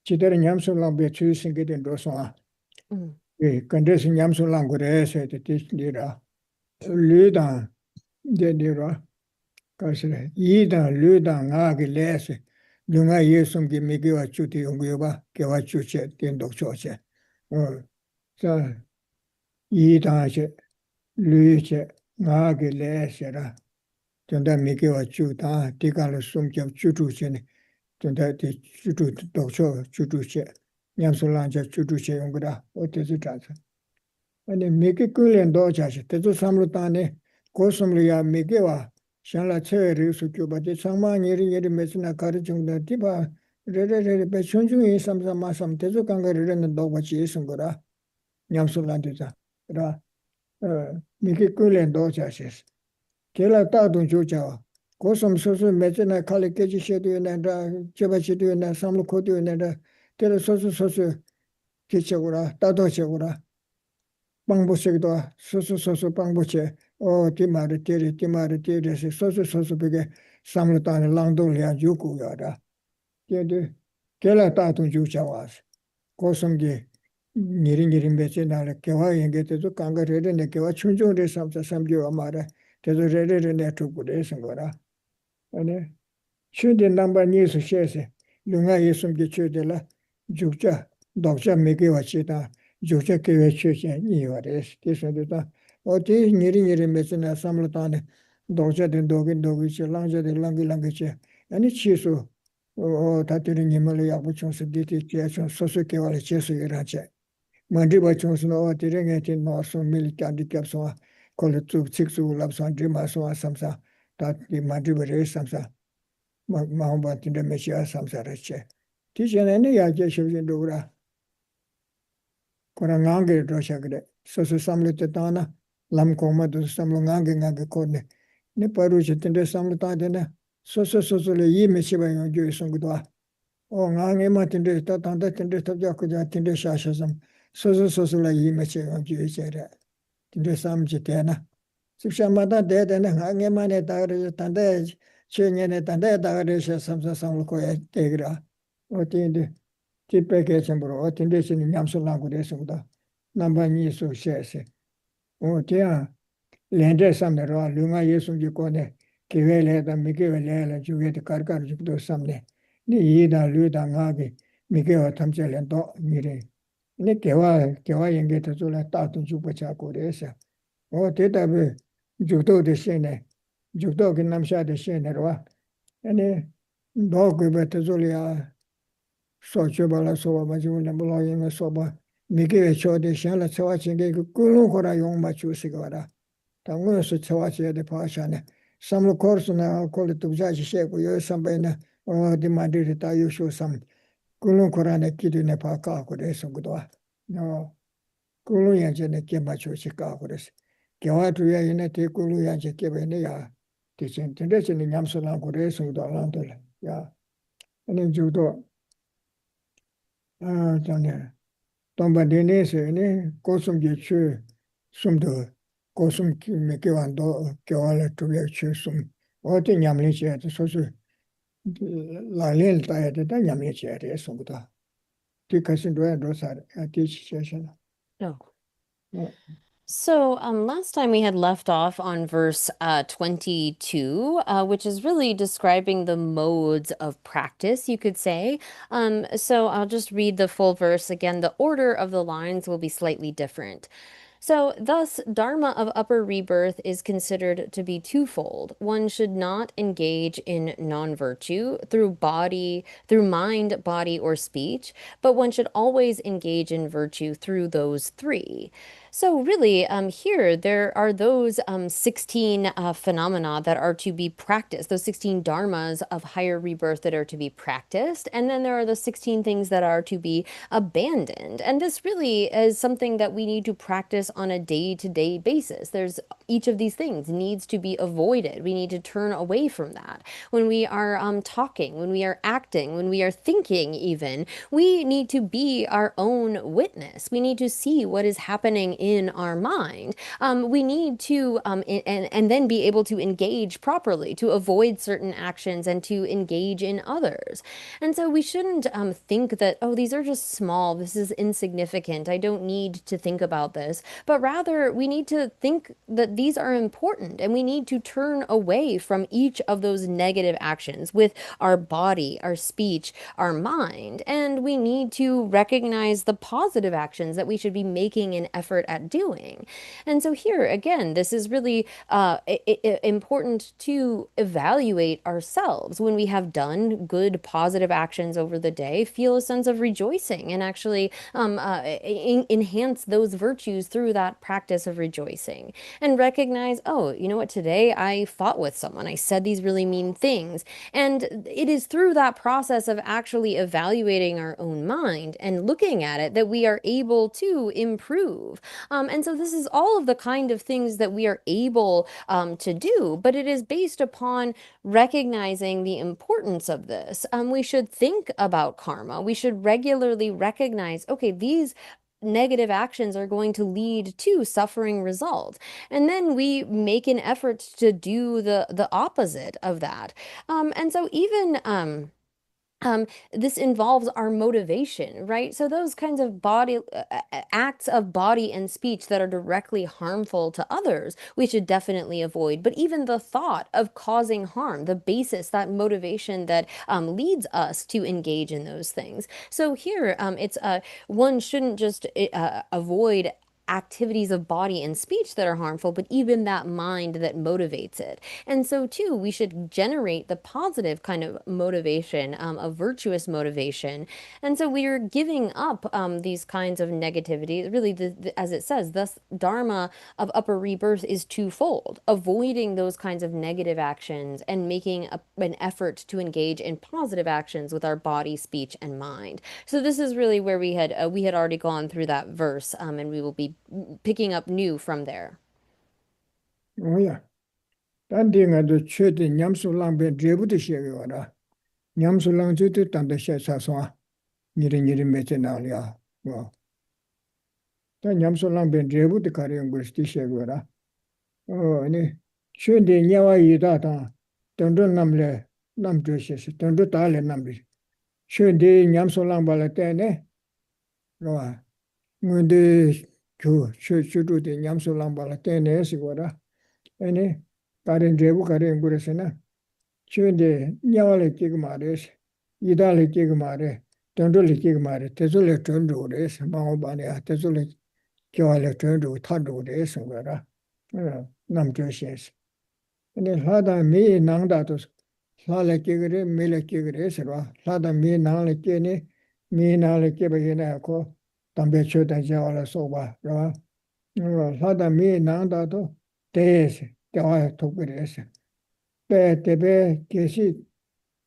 지대로 냠술랑 배출 생기된 도서아. 근데서 냠술랑 그래서 뜻이라. 류당 데디라. 가시래. 이다 류당 아게 레스. 누가 예수님께 믿기와 주디 용구여봐. 개와 주체 된독초체. 자 이다시 류체 나게 레스라. 전다 믿기와 주다 디가를 숨겨 주주체네. 전다 주주 독초 주주체. 냠술랑자 주주체 용구다. 어때서 자자. 아니 믿기 끌렌도 자시. 대조 삼루다네. 고슴리야 믿기와 샹라 체리스 교바데 상마니리 메스나 가르중다 디바 레레레 배춘중이 삼삼마삼 대조 강가르는 도바치 있은거라. 냠술란데자. 라 미기 끌렌도 자시. 게라 따동 조자. 고섬 소소 메스나 칼리케지 셰도에나다 제바치도에나 삼루코도에나다 테레 소소 기체고라 따도체고라. 방보색도 소소 방보체 디마르 테레스 소소 베게 삼루탄 랑동리아 주고야다. 게라 따동 조자와스. 고섬게 니링 베체나라 개화행게도 강가르르네 개화 춘종레 삼삼교와 마라. 대조레레레네 투고레스 거라. 아니 춘데 넘버 니스 셰세 룽아 예숨게 춘데라 죽자 독자 메게와치다 죽자 개외 춘세 니와레스 계속되다 어디 니링 메스나 삼루탄에 독자된 독이 랑자된 랑기체 아니 치수 다들이 님을 야부청스 디티 제촌 소소케와레 제수이라체 만디바 총스노 어디랭에 진노스 밀리탄디 캡소아 콜레츠 직수 랍산 디마소아 삼사 다디 만디베레 삼사 마음바틴데 메시아 삼사레체 티제네네 야제 쇼진도라 코랑앙게 도샤그레 소소 삼르테 타나 람코마도 삼롱앙게 코네 네 파루치텐데 삼르타데네 소소레 이 메시바요 조이송구도아 앙에 마틴데 타탄데 탑자코자 텐데 샤샤삼 소소레 이 메시바요 조이세레 텐데 삼지테나 십샤마다 데데네 앙에 마네 다르 탄데 chenyene tanda dagare she samsa samlo ya tegra otinde tipe ke chambro otinde sin nyamso langu de sumda namba ni so shese Tia, Lende Samne, Lunga Yesum Jukone, Kivele, the Mikivele, Juget, Karkar Jukdo Samne, Ni Ida, Luda Nagi, Mikio Tamchel and Do Mire. Kewa Yengeta Zula Tatu Jupacha Kodesa. Teta be Jukdo de Shene, Jukdo Namsha de Shene, and dog with Zulia. Sochibala soba majula bloying a soba, Miki cho de shala chawaching Kulukora young machu cigara. Tango chawachi at the passion. Some course now call it to judge shake with somebody or demanded that you show some Kulukorana kid in a paka could so good. No, Kuluyan Kimachu Chicagoes. Kiwatu in a Tikuluyan Chikivania teaching tradition in Yamsalan Kodes with Alantel. Yeah, and in judo. Tanya. Tomba denese ne kosum gechu sumdo kosum mekewando kewala tuye chu sum ote nyamle che so so la lel ta de da nyamle che de sumda ti kasin do sa ti session. No. So last time we had left off on verse 22, which is really describing the modes of practice, you could say. So I'll just read the full verse again. The order of the lines will be slightly different. So, thus, Dharma of upper rebirth is considered to be twofold. One should not engage in non-virtue through mind, body, or speech, but one should always engage in virtue through those three. So really, here, there are those 16 phenomena that are to be practiced, those 16 dharmas of higher rebirth that are to be practiced, and then there are the 16 things that are to be abandoned. And this really is something that we need to practice on a day-to-day basis. Each of these things needs to be avoided. We need to turn away from that. When we are talking, when we are acting, when we are thinking even, we need to be our own witness. We need to see what is happening in our mind. We need to, and then be able to engage properly, to avoid certain actions and to engage in others. And so we shouldn't think that, oh, these are just small, this is insignificant, I don't need to think about this, but rather we need to think that these are important and we need to turn away from each of those negative actions with our body, our speech, our mind, and we need to recognize the positive actions that we should be making an effort at doing. And so here, again, this is really important to evaluate ourselves when we have done good, positive actions over the day, feel a sense of rejoicing and actually enhance those virtues through that practice of rejoicing. And recognize, oh, you know what, today I fought with someone, I said these really mean things. And it is through that process of actually evaluating our own mind and looking at it that we are able to improve. And so this is all of the kind of things that we are able to do, but it is based upon recognizing the importance of this. We should think about karma. We should regularly recognize, okay, these negative actions are going to lead to suffering results. And then we make an effort to do the opposite of that. And so even this involves our motivation, right? So those kinds of acts of body and speech that are directly harmful to others, we should definitely avoid. But even the thought of causing harm, the basis, that motivation that leads us to engage in those things. So here, one shouldn't just avoid activities of body and speech that are harmful, but even that mind that motivates it. And so too, we should generate the positive kind of motivation, a virtuous motivation. And so we are giving up these kinds of negativity. Really, as it says, thus Dharma of upper rebirth is twofold, avoiding those kinds of negative actions and making an effort to engage in positive actions with our body, speech, and mind. So this is really where we had already gone through that verse, and we will be picking up new from there. Oh yeah. Danding at the church in Yamsulang been driven to share. Yamsulang to Tanda Shaswa, Niri Metanalia. Well, then Yamsulang been driven to carry on with Stishagura. Oh, any should the Yawa Yidata, Tondo Namle, Namdresses, Tondo Tale Nambi. Should the Yamsulang Balatane? No, when the chudu de nyamso lambala tene sigora ene karen rebu karen guresena chunde nyawale kigmares idale kigmare tondole kigmare tezule tondu res maobane tezule kyawale tondu tandu res ngara namjo shes ene hada mi nangda to hala kigre mele kigre sera hada mi nangle kene mi nangle kebena ko tambe choda jawala soba ra hada mi nangda to tes kyawa tokres pe tebe kesi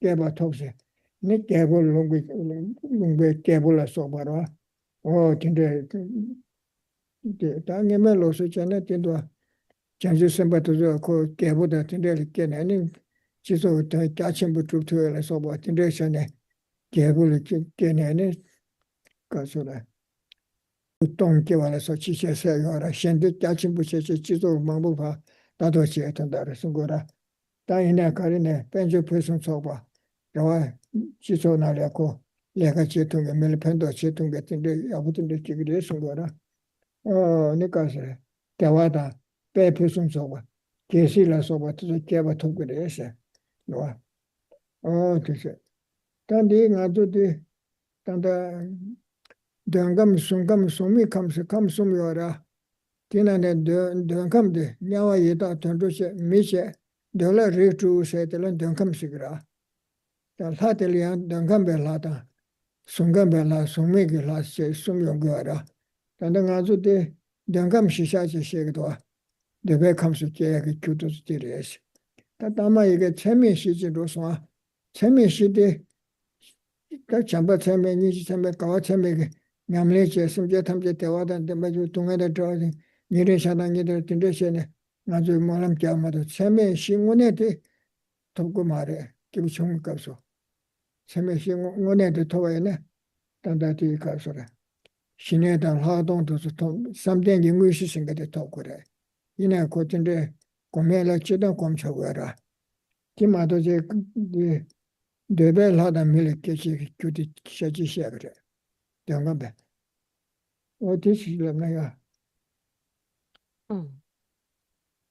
keba tokse ni kebol lungbe kebola soba ra o tinde ta ngeme lo so chane tindo janju semba to ko keboda tinde kene ni 지소 가침부 투투에 소바 인데션에 개불 개내네 가서라 동계와서 지체세요라 현대 가침부 체체 지소 망부파 나도 지했던다를 쓴거라 다이네 가리네 벤조 person 소바 저 지소 나려고 내가 지통에 멜펜도 지통 같은데 아무튼데 지기를 쓴거라 니까서 대화다 배 person 소바 계시라 소바 또 개바 통그래서 와, 그치. 단디 나도디 단다 당감 송감 소미 감소미어라. 티나네 당감데 냐와 예다 던도시 미셰 돌라 리투 세텔은 당감시그라. 다 사텔리안 당감벨라다. 송감벨라 소미기라 세 소미용거라. 단다 나도디 당감시샤지 시기도 데베 감수께 규도스티레스. 다마 이게 체면 시지로서 체면 시대 그 잠바 체면 니지 체면 가와 체면 냠레제 심제 탐제 대화단데 마주 동에다 저지 니레 사당이들 딘데시네 나주 모람 자마도 체면 신원에데 돕고 말해 기부 좋은 값소 체면 신원에데 도와야네 단다디 값소라 신에단 하동도 좀 삼된 인구시 생각에 더 그래 이내 고진데 고메라 지도 검쳐거라. 기마도 제 레벨 하다 밀게지 규디 시작이 시작을 해. 영감배. 어디 시작나야?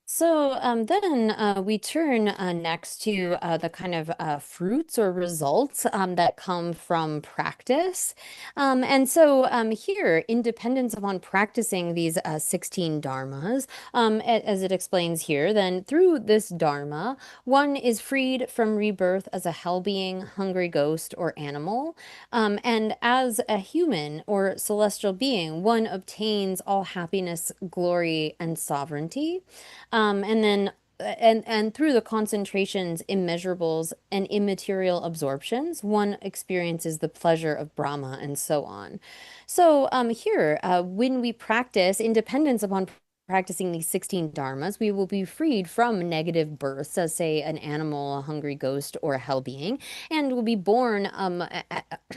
So then we turn next to the kind of fruits or results that come from practice. And so here, independence upon practicing these 16 dharmas, as it explains here, then through this dharma, one is freed from rebirth as a hell being, hungry ghost, or animal. And as a human or celestial being, one obtains all happiness, glory, and sovereignty. And then and through the concentrations, immeasurables, and immaterial absorptions, one experiences the pleasure of Brahma and so on. So here, when we practice independence upon practicing these 16 dharmas, we will be freed from negative births, as say an animal, a hungry ghost, or a hell being, and will be born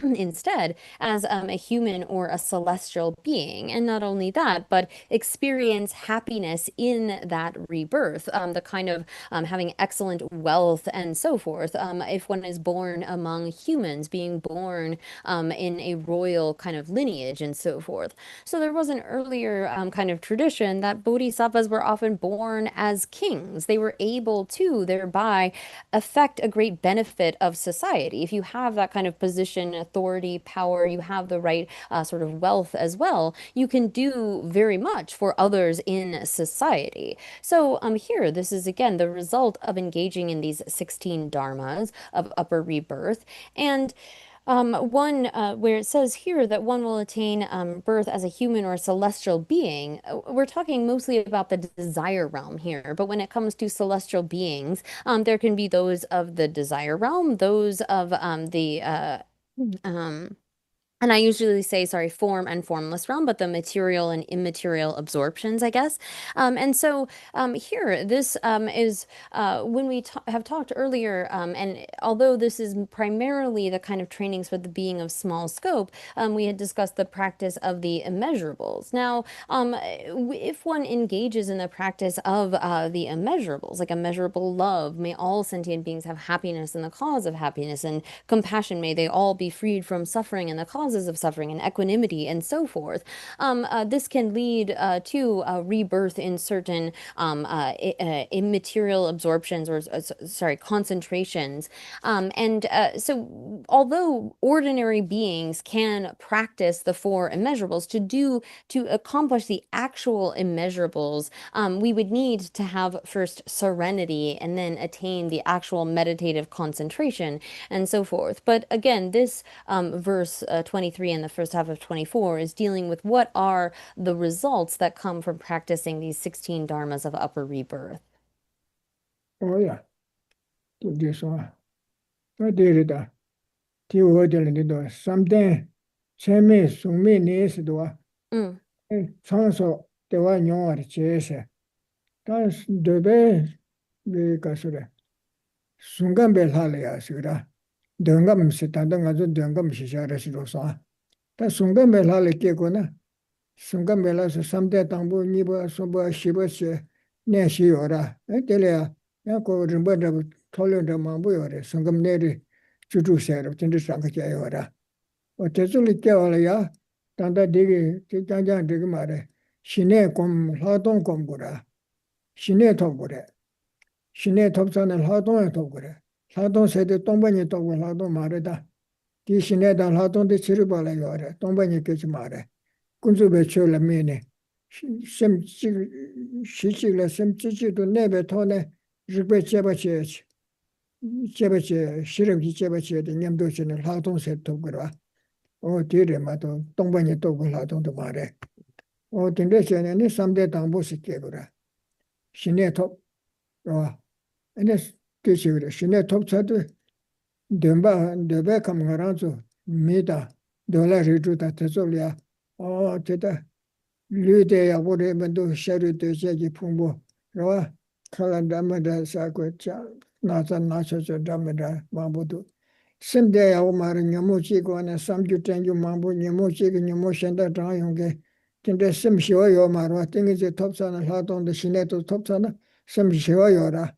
instead as a human or a celestial being. And not only that, but experience happiness in that rebirth, the kind of having excellent wealth and so forth. If one is born among humans, being born in a royal kind of lineage and so forth. So there was an earlier kind of tradition that bodhisattvas were often born as kings. They were able to thereby affect a great benefit of society. If you have that kind of position, authority, power, you have the right sort of wealth as well, you can do very much for others in society. So here, this is again the result of engaging in these 16 dharmas of upper rebirth. And one where it says here that one will attain birth as a human or a celestial being, we're talking mostly about the desire realm here. But when it comes to celestial beings, there can be those of the desire realm, those of and I usually say, sorry, form and formless realm, but the material and immaterial absorptions, I guess. And so here, this is when we have talked earlier, and although this is primarily the kind of trainings for the being of small scope, we had discussed the practice of the immeasurables. Now, if one engages in the practice of the immeasurables, like immeasurable love, may all sentient beings have happiness in the cause of happiness, and compassion, may they all be freed from suffering in the cause causes of suffering and equanimity and so forth, this can lead to rebirth in certain immaterial absorptions or, sorry, concentrations. So although ordinary beings can practice the four immeasurables to accomplish the actual immeasurables, we would need to have first serenity and then attain the actual meditative concentration and so forth. But again, this verse 23 and the first half of 24 is dealing with what are the results that come from practicing these 16 dharmas of upper rebirth. Oh yeah, to this one. What did it? The order in the something. Chemi sumi nis do. Chanso the one your chase. That's the way because Sungam Belhalia Sura. Dungam sitandang as a dungam shisha. That's Sungam Belhali Kekona. Sungam Belas someday tambu niba soba shibashi neshi ora. Etelia, Yako Rimba told the Mambu or Sungam Neri Chutu said of Tindisaka ora. Or Tezuli Keolia, Tanda Digi, Tijanja Digmare. Shine com Hadon Comgura. Shine Togure. Shine Topsan and Hadon Togure. Hadon said the Tombani Togo Hadon Mareda. Di Shine dan Hadon de Chiribala Yore, Tombani Kitchmare. Kunzube Chola Mene. Sem Shichila Sem Chichi to Nebe Tone, Ribe Chebache, Shiraki Chebache, the Yamdochin and Hadon said Togura. Oh, dear, Mato, Tombani Togo Hadon to Mare. Oh, Tindation and someday Tambosi Kegura. Shine Top. And this teacher, Shine Top Chatu. Demba come around to Mida, Dola Rituta Tesolia, oh, Teta, Lude, I would even do Sherry to Jagi Pumbo, Roa, Kalandamada, Saquet, Nata Nacha Damada, Mambudu. Some day I will marry Yamuchi, and some you tell you Mambu, Yamuchi, and Yamotion that Rayonge. Can there some show Mara? I think it's a top son and hot on the Shineto top son, some show yora.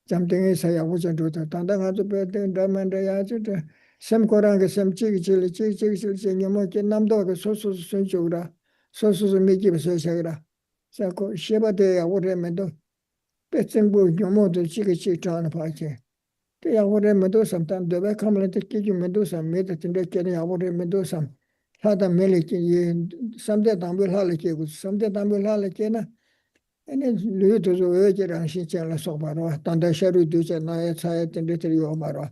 Something is I wasn't to the Tandanga to bed and Damanda, some Koranga, some chili, and Yamoki Namdog, so Senjura, so Miki Sesera. Sako Sheba de I would remember. Betsenburg, Yamoto, Chiki Town Party. They are what I sometimes. The way come and take you Medusa, made it in the Kenny, I would remember some. Had a melody, someday down will haliki, someday down will halikena. And then Lutus urged and she tell us over Tanda Sharu Duce and I side and little Yomara.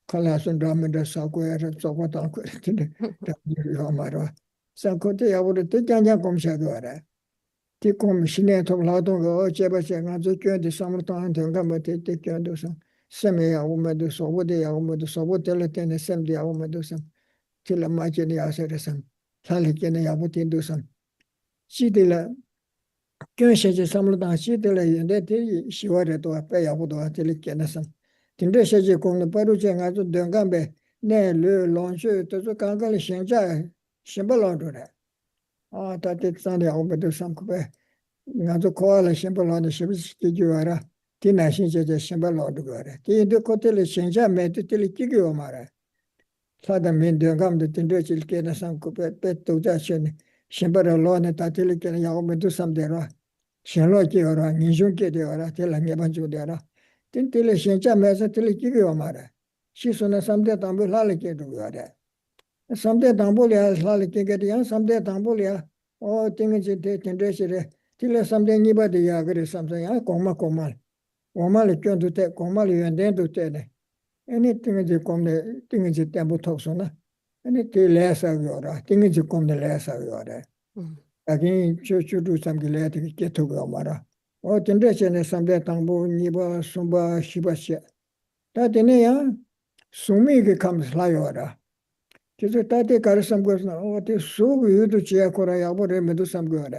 Calas and Dramada Saquare and so what uncle Yomara. Sankote, I would take Yankom Shagora. Tikum Shinet of Ladongo, Jebachang, and the summertime to come at it, take your dosan. Semi Aumedu, so what they are with the Sobotel and assembly Aumedusan. Till a major assertion. Talikene Abutin Dusan. She did a Geshe Samludan, she delayed and that she ordered to a pay Abudo Tilikenison. Tindesha con the Parujan as Dungambe, Ne Lu Longe to the Kangal Shenja, Shimbalon. Ah, that it's Sunday Aumedu Samkube. Nazo Koala Shimbalon, the Shibs Kijuara, Tina Shinja Shimbalon. The Cotel Shenja made to Tilikiomara. Sada min dungam de tindrechil kena sam kupet pet to jashin shimbara lone tatili kena yaomedu sam dera shenlo ki ora ninjun ke de ora tela ngebanju dera tintile shencha mesa tili ki omara shisuna samde tambu lale ke du ora samde tambu ya lale ke ge ya samde tambu ya o tingi de tindrechile tile samde niba de ya gre samde ya koma oma le kyo te koma le yenden du te ne anything is come the thing is temple talks on anything less of your thing is come the less of your again church do some glad to get to go mara or generation is some that tambo niba sumba shibashi that in ya sumi comes liora just a tate carson goes now what is so you to cheer koraya what I do some good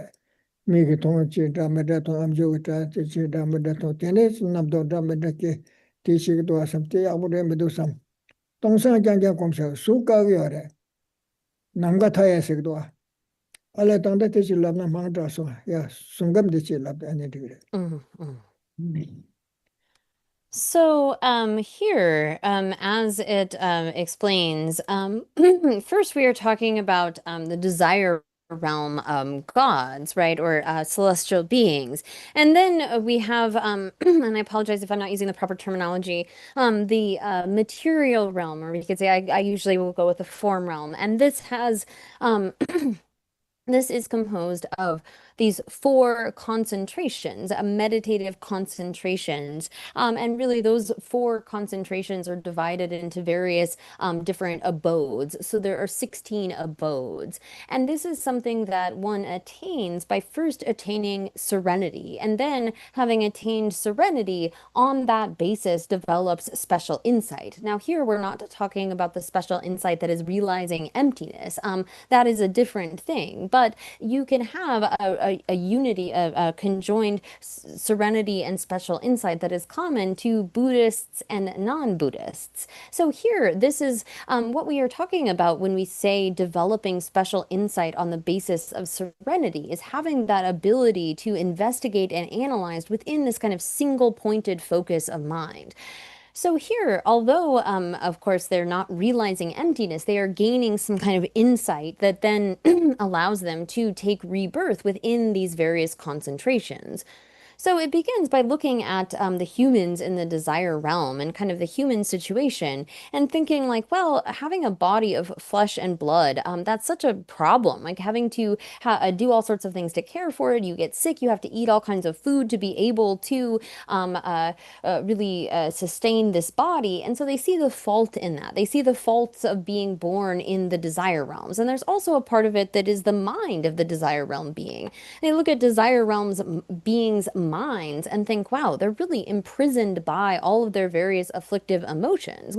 make it on Chidamato Amjota Chidamato tennis nabdo damadake teaching to us something I would do some. Tongsan Janja Comsel, Suka Viore, Namgataya Sigdoa. I let on the teacher love Mandraso, yes, Sungam de Chilab any degree. So here, as it explains, first we are talking about the desire realm gods, right, or celestial beings, and then we have, and I apologize if I'm not using the proper terminology, the material realm, or we could say I usually will go with the form realm, and this has. This is composed of these four concentrations, meditative concentrations. And really, those four concentrations are divided into various different abodes. So there are 16 abodes. And this is something that one attains by first attaining serenity. And then, having attained serenity, on that basis develops special insight. Now, here we're not talking about the special insight that is realizing emptiness. That is a different thing. But you can have a unity, a conjoined serenity and special insight that is common to Buddhists and non-Buddhists. So here, this is what we are talking about when we say developing special insight on the basis of serenity, is having that ability to investigate and analyze within this kind of single-pointed focus of mind. So here, although of course they're not realizing emptiness, they are gaining some kind of insight that then allows them to take rebirth within these various concentrations. So it begins by looking at the humans in the desire realm and kind of the human situation and thinking like, well, having a body of flesh and blood, that's such a problem. Like having to do all sorts of things to care for it. You get sick, you have to eat all kinds of food to be able to really sustain this body. And so they see the fault in that. They see the faults of being born in the desire realms. And there's also a part of it that is the mind of the desire realm being. They look at desire realms beings' minds and think, wow, they're really imprisoned by all of their various afflictive emotions.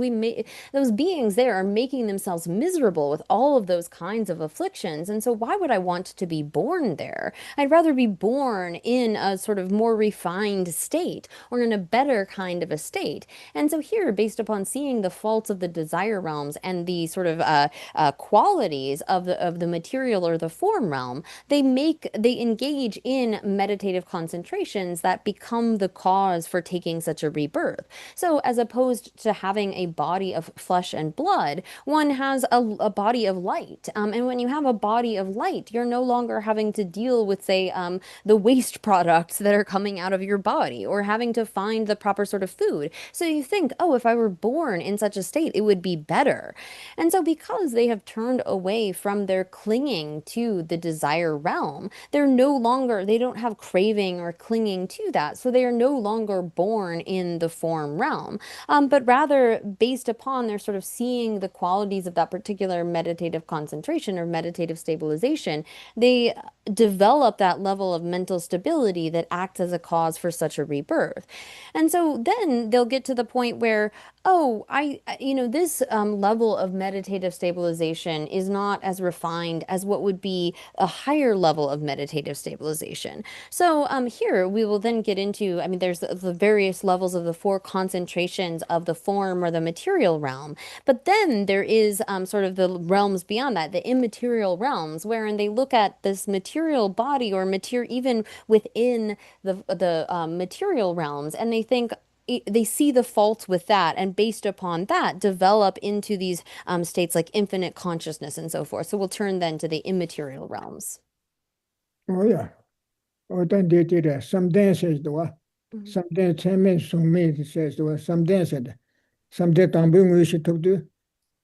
Those beings there are making themselves miserable with all of those kinds of afflictions. And so why would I want to be born there? I'd rather be born in a sort of more refined state or in a better kind of a state. And so here, based upon seeing the faults of the desire realms and the sort of qualities of the material or the form realm, they engage in meditative concentrations that become the cause for taking such a rebirth. So as opposed to having a body of flesh and blood, one has a body of light. And when you have a body of light, you're no longer having to deal with, say, the waste products that are coming out of your body or having to find the proper sort of food. So you think, oh, if I were born in such a state, it would be better. And so because they have turned away from their clinging to the desire realm, they don't have craving or clinging to that. So they are no longer born in the form realm, but rather based upon their sort of seeing the qualities of that particular meditative concentration or meditative stabilization, they develop that level of mental stability that acts as a cause for such a rebirth. And so then they'll get to the point where, oh, this level of meditative stabilization is not as refined as what would be a higher level of meditative stabilization. So here we will then get into, there's the various levels of the four concentrations of the form or the material realm, but then there is sort of the realms beyond that, the immaterial realms, wherein they look at this material body or material, even within the material realms, and they think, they see the faults with that, and based upon that develop into these states like infinite consciousness and so forth. So we'll turn then to the immaterial realms. Oh yeah. 어떤 데들에 something says the what? Something chairman sumi says the what? Something said. Something tambung wish to do.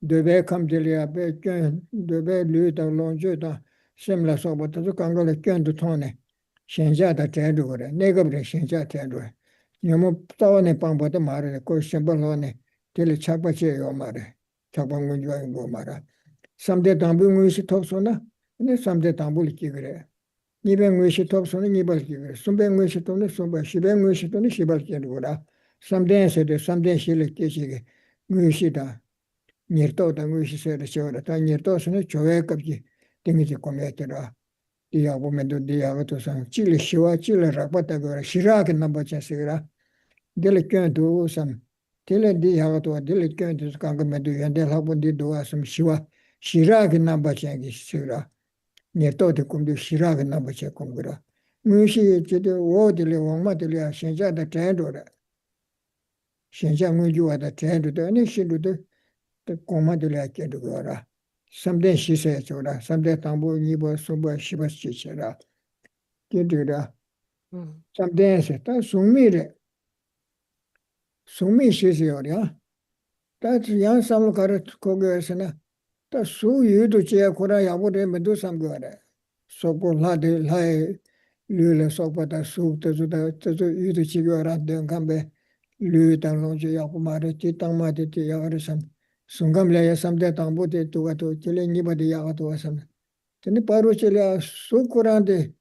The way come to the abbey, the way luta lonjuda, similar so but the kangal can to tone. Shenja da tendure, negative shenja tendure. Yomo tawane pambo the mare, question balone, till it chapache or mare. Chapangun go mara. Someday tambung wish to sona, and then someday tambul kigre. Nibeng wish to sona nibal kigre. Sumbeng wish to the sumba, shibeng wish to the shibal kigura. Someday said, someday she like kishig, wishida. Nirto da wish said the show that I nirto sone choe kapji, things you committed. Dia momento dia to some chile shiva chile rapata gora shirak number chasira delicate do some tele dia to delicate to kangamedu and del habundi do some shiva shirak number changi sira neto de kum de shirak number chakungura mushi chede wo de le wongma de le shenja da tendo 현장 의주와다 제도도 아니 신도도 고마들이 깨도 거라. 3대 시세 줘라. 3대 당부 2번 수보 10번 시세라. 깨도라. 3대에서 다 송미래. 송미 시세요야. 다 양삼을 가르 거기에서는 다 수유도 제 고라 야보래 메도 삼거래. 속고 라데 라에 류를 속보다 수도 주다 저저 유도 지거라 등감배 류당론지 야고 말했지 땅마디 야가르선 순감래야 삼대 당보대 두가도 찔레니버디 야가도 와선 근데 바로 찔레 수고란데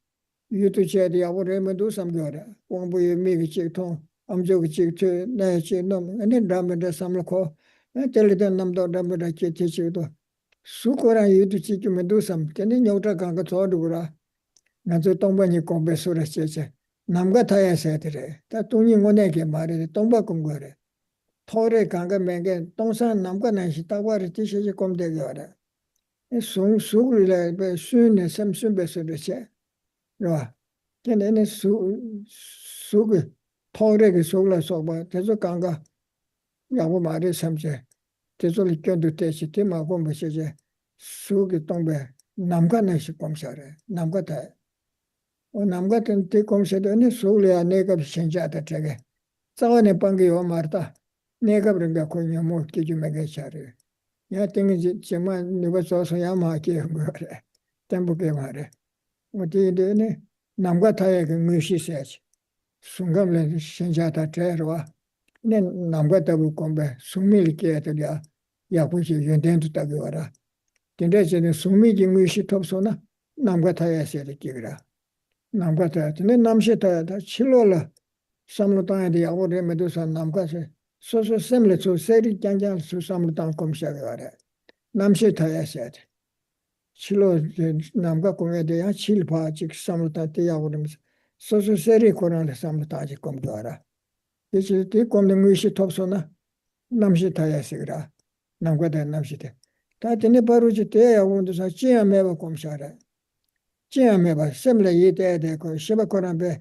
유도 제디 야보래 메도 삼거래 공부에 미기 직통 암조기 직저 나치 놈 아니 담베다 삼고 텔레던 남도 담베다 제치도 수고란 유도 지기 메도 삼 근데 녀다 간가 저도라 나저 동반이 공부소라 제제 남가 타야서 되래 다 돈이 원에게 말해 동바 공부래 토레 간가 맹게 동산 남가 나시 따와리 티시지 공대게 하래 수글래 배 수네 삼순배서르체 와 걔네는 수그 토레게 속라 속바 대저 간가 야고 말해 삼제 대저리 견도 대시 테마 공부시제 수그 동배 남가 나시 공사래 남가 타 남가 때 공세도는 소리야 내가 신자다 저게 자원에 방게요 말다 내가 그런가 거기 뭐 기준에게 차려 야 땡이 정말 누가 줘서 야마게 거래 템부게 말해 어디에네 남가 타에 그 무시세지 순간에 신자다 저러와 내 남가 타고 공배 숨밀게 해도야 야부지 연된도 따고 와라 근데 저는 숨미기 무시 톱소나 남가 타에 세리기라 남가다 근데 남시다 칠로라 삼로당에 야고레 메두사 남가세 소소 셈레 소 세리 장장 수 삼로당 검사가 와래 남시다야세 칠로 남가 공에대야 칠파 즉 삼로당 때 야고레면서 소소 세리 코란에 삼로당 즉 검도하라 이제 때 검는 것이 톱소나 남시다야세 그라 남가다 남시대 다 되네 바로 때 야고도사 지야메바 검사라 지야메바 셈레 이때에 그 시바코란베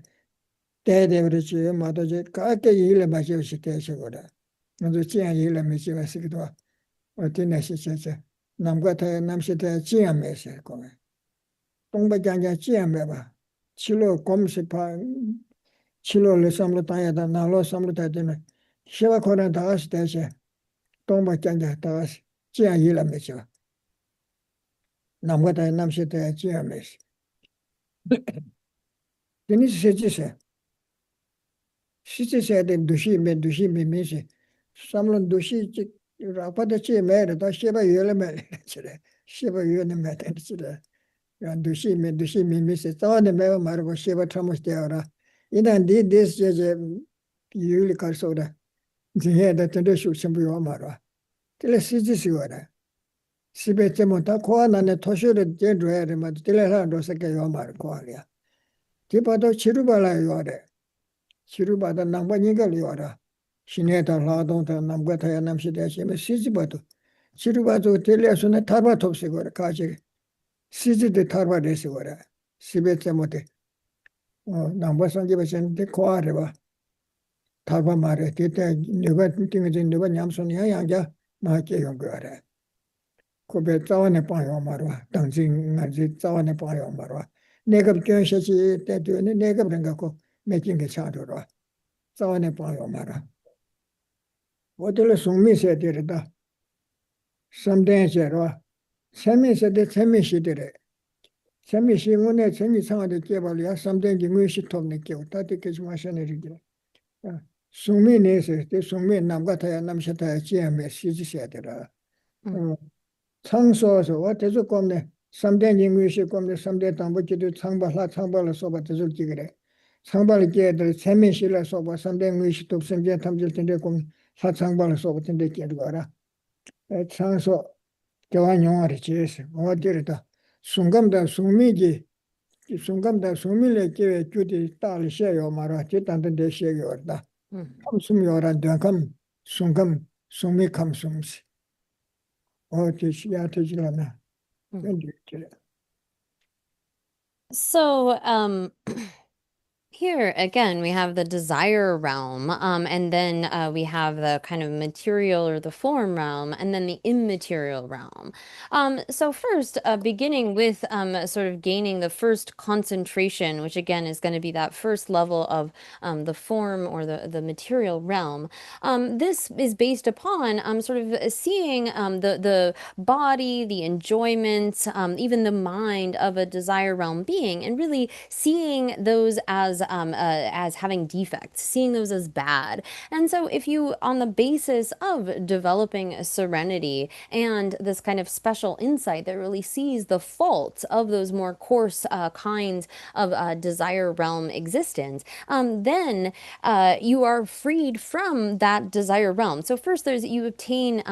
대대 그렇지 마도지 까게 일을 마셔시 대셔거라 먼저 지야 일을 마셔시기도 어때네 시세세 남과타 남시대 지야메세 거에 동백장자 지야메바 칠로 검시파 칠로를 삼로 다야다 나로 삼로 다되네 시바코란 다시 대세 동백장자 다시 지야 일을 마셔 남과타 남시대 지야메세 되니 시세세 시제세된 도시 미미시 삼론 도시 라파다 체메르 다 셰바 열메 치레 셰바 열메 치레 야 도시 미미시 자네 메 마르고 셰바 트라모스데어라 이난 디스 제제 유리 칼소다 제헤다 텐데 슈심부요 마라 텔레 시지시거라 시베체모타 코아나네 토쇼르 제드레르 마 텔레라도 세케요 마르 코아리아 디바도 치루발라 요레 치루바다 남바니가 리와라 신에다 라동다 남과타야 남시대시면 시지바도 치루바도 텔레스네 타바톱시고라 가지 시지데 타바데시고라 시베체모데 남바산지베센데 코아레바 타바 마레 데테 네바 띵게 네바 냠손이야 양자 마케 용거라 고베 자원에 빠요 마르와 당진 나지 자원에 빠요 마르와 내가 견셔지 때도네 내가 그런가고 매진게 차도록 자원에 봐요 말아. 어딜 숨미세 되다. 삼대제로 세미세데 세미시들에 세미시문에 전이 상하게 개발이야 삼대기 무시 톱네 개고 다되게 좀 하셔내리게. 숨미내세 때 숨미 남과타야 남셔타야 지엠에 시지셔야 되라. 창소서 어때서 겁네 삼대기 무시 겁네 삼대 담보지도 창발라 창발을 써봤듯이 그래. 상발을 깨들 세미실을 써봐 삼대의식 독선제 탐질 텐데 공 사창발을 써봐 텐데 깨도 알아. 창소 교환 용어를 지에서 어디르다 순감다 숨미기 순감다 숨밀에 깨 주디 딸을 셔요 말아 제단데 셔요 얼다. 감숨요란 대감 순감 숨미 감숨시 어디시야 되지라나. So, Here again, we have the desire realm, and then we have the kind of material or the form realm, and then the immaterial realm. So first, beginning with sort of gaining the first concentration, which again is going to be that first level of the form or the material realm. This is based upon sort of seeing the body, the enjoyment, even the mind of a desire realm being, and really seeing those as having defects, seeing those as bad. And so if you, on the basis of developing serenity and this kind of special insight that really sees the faults of those more coarse kinds of desire realm existence, then you are freed from that desire realm. So first there's, you obtain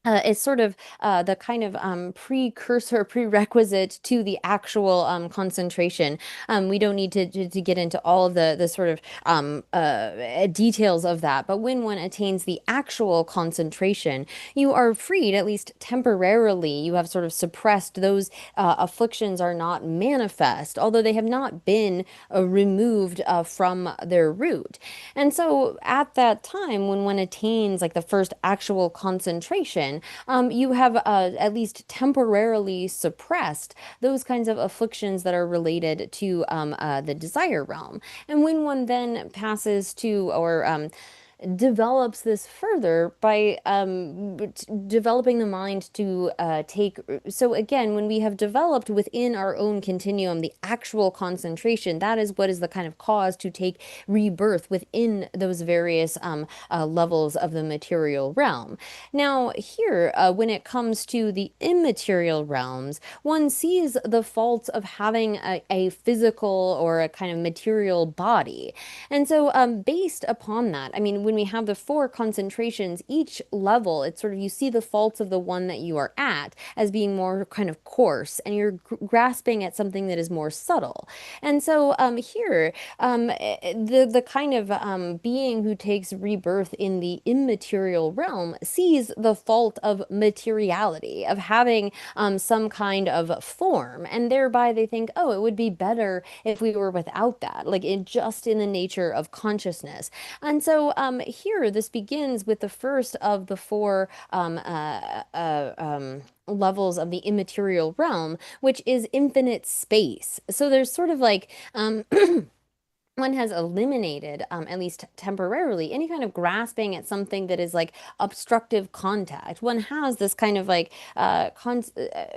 it's sort of the kind of precursor, prerequisite to the actual concentration. We don't need to get into all of the sort of details of that, but when one attains the actual concentration, you are freed, at least temporarily. You have sort of suppressed those afflictions are not manifest, although they have not been removed from their root. And so at that time, when one attains like the first actual concentration, you have at least temporarily suppressed those kinds of afflictions that are related to the desire realm. And when one then passes to, or develops this further by developing the mind to take. So again, when we have developed within our own continuum the actual concentration, that is what is the kind of cause to take rebirth within those various levels of the material realm. Now, here, when it comes to the immaterial realms, one sees the faults of having a physical or a kind of material body. And so, based upon that, I mean, when we have the four concentrations, each level, it's sort of, you see the faults of the one that you are at as being more kind of coarse, and you're grasping at something that is more subtle. And so, here, the kind of being who takes rebirth in the immaterial realm sees the fault of materiality, of having some kind of form, and thereby they think, oh, it would be better if we were without that, like just in the nature of consciousness. And so here, this begins with the first of the four levels of the immaterial realm, which is infinite space. So there's sort of like one has eliminated, at least temporarily, any kind of grasping at something that is like obstructive contact. One has this kind of like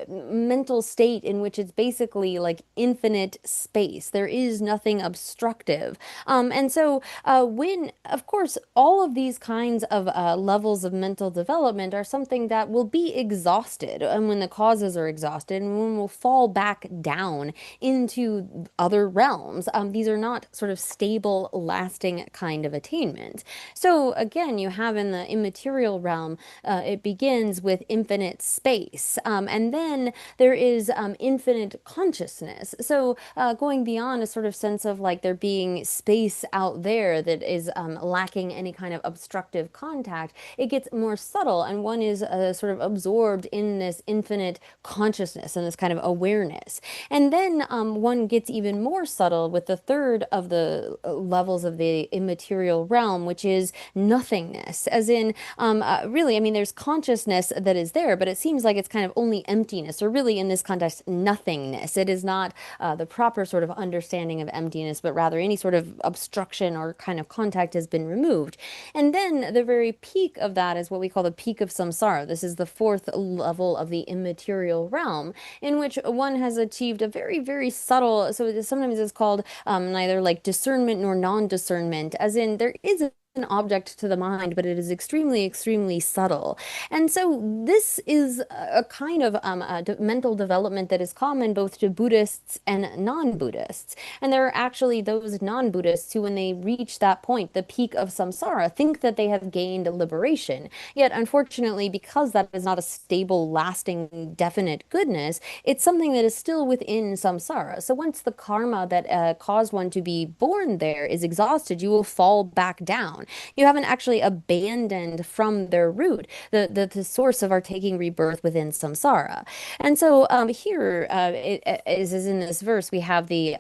mental state in which it's basically like infinite space. There is nothing obstructive. And so when, of course, all of these kinds of levels of mental development are something that will be exhausted, and when the causes are exhausted, and one will fall back down into other realms. These are not sort of stable, lasting kind of attainment. So again, you have in the immaterial realm, it begins with infinite space, and then there is infinite consciousness. So going beyond a sort of sense of like there being space out there that is lacking any kind of obstructive contact, it gets more subtle, and one is sort of absorbed in this infinite consciousness and this kind of awareness. And then one gets even more subtle with the third of the levels of the immaterial realm, which is nothingness. As in, really, I mean, there's consciousness that is there, but it seems like it's kind of only emptiness, or really in this context, nothingness. It is not the proper sort of understanding of emptiness, but rather any sort of obstruction or kind of contact has been removed. And then the very peak of that is what we call the peak of samsara. This is the fourth level of the immaterial realm, in which one has achieved a very, very subtle, so sometimes it's called neither like discernment nor non-discernment, as in there is an object to the mind, but it is extremely, extremely subtle. And so this is a kind of mental development that is common both to Buddhists and non-Buddhists. And there are actually those non-Buddhists who, when they reach that point, the peak of samsara, think that they have gained liberation. Yet, unfortunately, because that is not a stable, lasting, definite goodness, it's something that is still within samsara. So once the karma that caused one to be born there is exhausted, you will fall back down. down. You haven't actually abandoned from their root the source of our taking rebirth within samsara. And so here it is in this verse we have the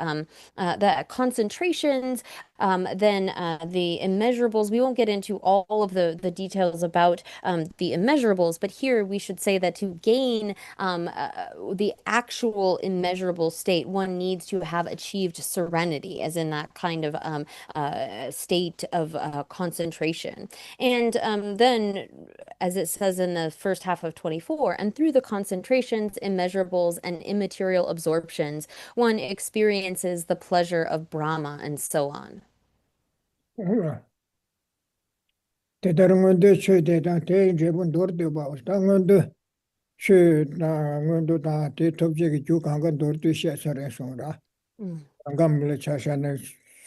concentrations, then the immeasurables. We won't get into all of the details about the immeasurables, but here we should say that to gain the actual immeasurable state, one needs to have achieved serenity, as in that kind of state of concentration. And then, as it says in the first half of 24, and through the concentrations, immeasurables, and immaterial absorptions, one experiences the pleasure of Brahma, and so on. 대다른건데 최대다 대제본 돌도 봐. 당근도 최나근도 다 대톱적이 주간건 돌도 시야처래서라. 안감을 차샤는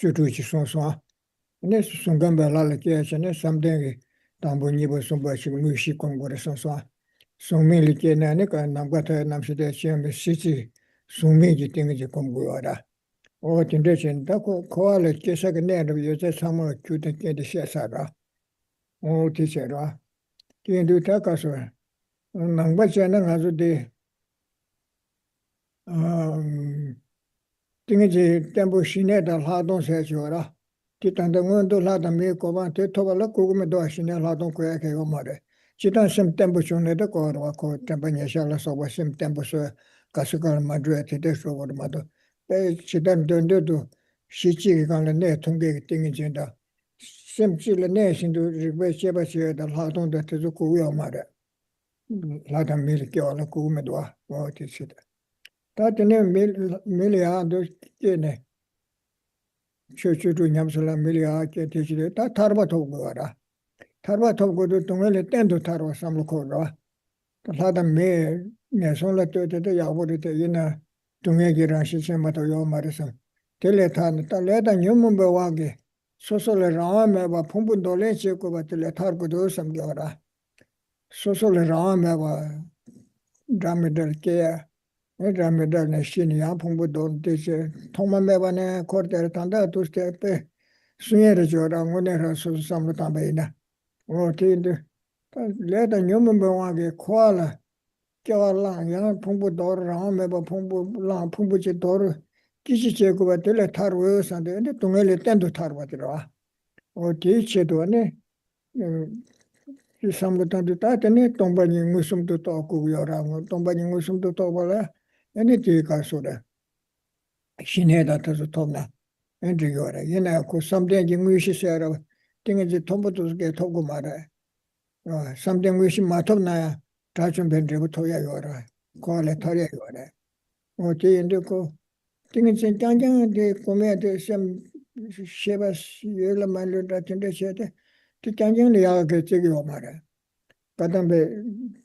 수두지 송송. 네 송감발을 깨야잖아. 삼대기 담보니버 송바시 무시 공부를 송송. 송밀리께나니까 남과터 남시대 시험에 시지 송미지 땡지 공부하라. 진짜 코알을 깨서가 내려 요새 상황을 규định 시야사라. 티셔라. 뒤에도 닦아서 남바지는 아주 띵이지 템포 시내다 하동세 줘라. 기타당은도 하다 메고만 대토발라 고금에도 시내 하동 거야 개고 말해. 지단 심 템포 존에도 거와 거 템포냐샬라 소바 심 템포서 가스갈 마드레트 데스로 마도 배 지단 된데도 시치기 간에 내 통계 띵이진다. 심지를 내신도 리베시바시에다 하동도 되고 고요 말해. 라다 밀게 올라 고메도 와 어디시다. 다들 밀리아도 깨네. 쇼쇼도 냠슬라 밀리아 깨 되시래. 다 타르바토 거라. 타르바토고도 동엘에 땡도 타르바 삼로코라. 라다 메 내손라 때도 야보리데 이나 동에기랑 시스템마도 요 말해서 텔레탄 달레다 뇽문베 와게 소소를 라메바 풍분 돌레 제고 받들레 타르고도 삼겨라. 소소를 라메바 드라메들 깨 드라메들 내신이야 풍부 돌대제 통만메바네 코르데를 탄다 두스테페 수예를 줘라 오늘은 소소 삼로 담배이나 어디인데 레다 뇽문베 와게 코알라 깨알라 야 풍부 돌 라메바 풍부 라 풍부지 돌 기시 제고 받들레 타르고 산데 근데 동엘에 땐도 타르바더라. 디체도네 이 삼부탄도 따더니 동반이 무슨도 또 없고 여라고 동반이 무슨도 또 벌래 아니 뒤가서래 신해다 터서 통나 엔지요라 얘네 그 삼대기 무시세라 띵이지 통부도게 통고 말해 삼대 무시 마통나야 다좀 벤드고 토야 요라 고래 터야 요래 어디인데 그 띵이지 장장한테 고매한테 좀 쉐바스 열라 말로다 텐데셔데 띵장장이 야게 저기 오 말해 가담베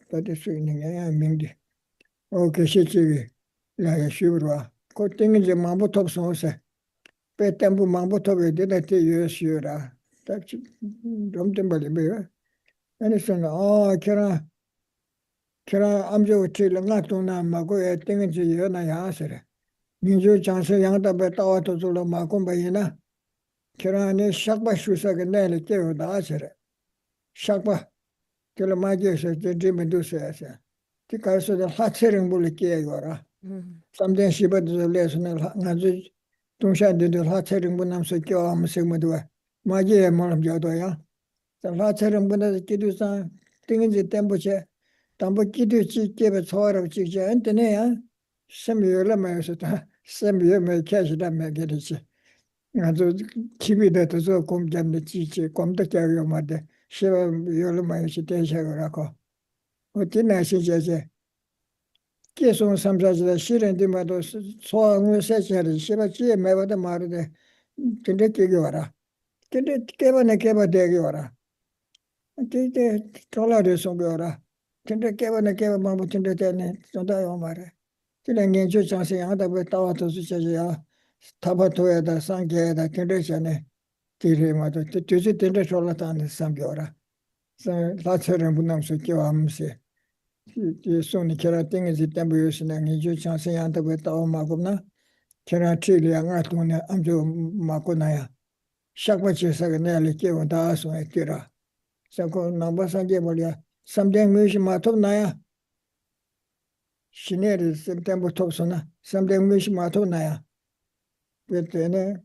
받을 수 있는 게 명디 계시지 라야 쉬브라 그 띵이지 마부터 없어서 배템부 마부터 되는데 요시라 딱좀 말이야 아니선 걔라 암조 틀nga 동나 마고에 띵이지 여나야 하세래 민주 장세 양답에 따와도 줄로 마공바이나 걔라니 샥바 슈사게 내를 깨우다 하세래 샥바 걔라 마지에서 제지면도서야세 티카서도 하체령 불리게 거라 삼대 시버도 레스는 나주 동샤들도 하체령 분함서 껴하면서 뭐도 마지에 몰람 저도야 하체령 분한테 기도사 띵인지 템포체 담보 기도지 깨베 소화로 찍지 않더네야 semiyole mayosita semiye me kashida me gerici azu kibide tozo komjamne chichi komda kyayo made sheba yole mayosita shagorako otina shijeje keson samjajda shirende mado soa ngue sechari sheba chiye mewada marude tinde kegora tinde keba degora tinde tolare songora tinde keba mabu tinde tene sondayo mare 그냥 저 장세 양답에 따와서 주셔야 타바토에다 상계에다 견례전에 길에마도 뒤지 된다 졸라다는 삼겨라. 라처럼 분남서 교함시 이 손이 결혼 땡이지 때문에 요시는 저 장세 양답에 따와마고나 결혼 치료양아 돈에 암주 맞고 나야 shakpa chesa nele kewa daa sunga kira. Sako namba sanje bolya, samdeng mwishi matop naya, shineri tempo top suna, samdeng mwishi matop naya. Wetene,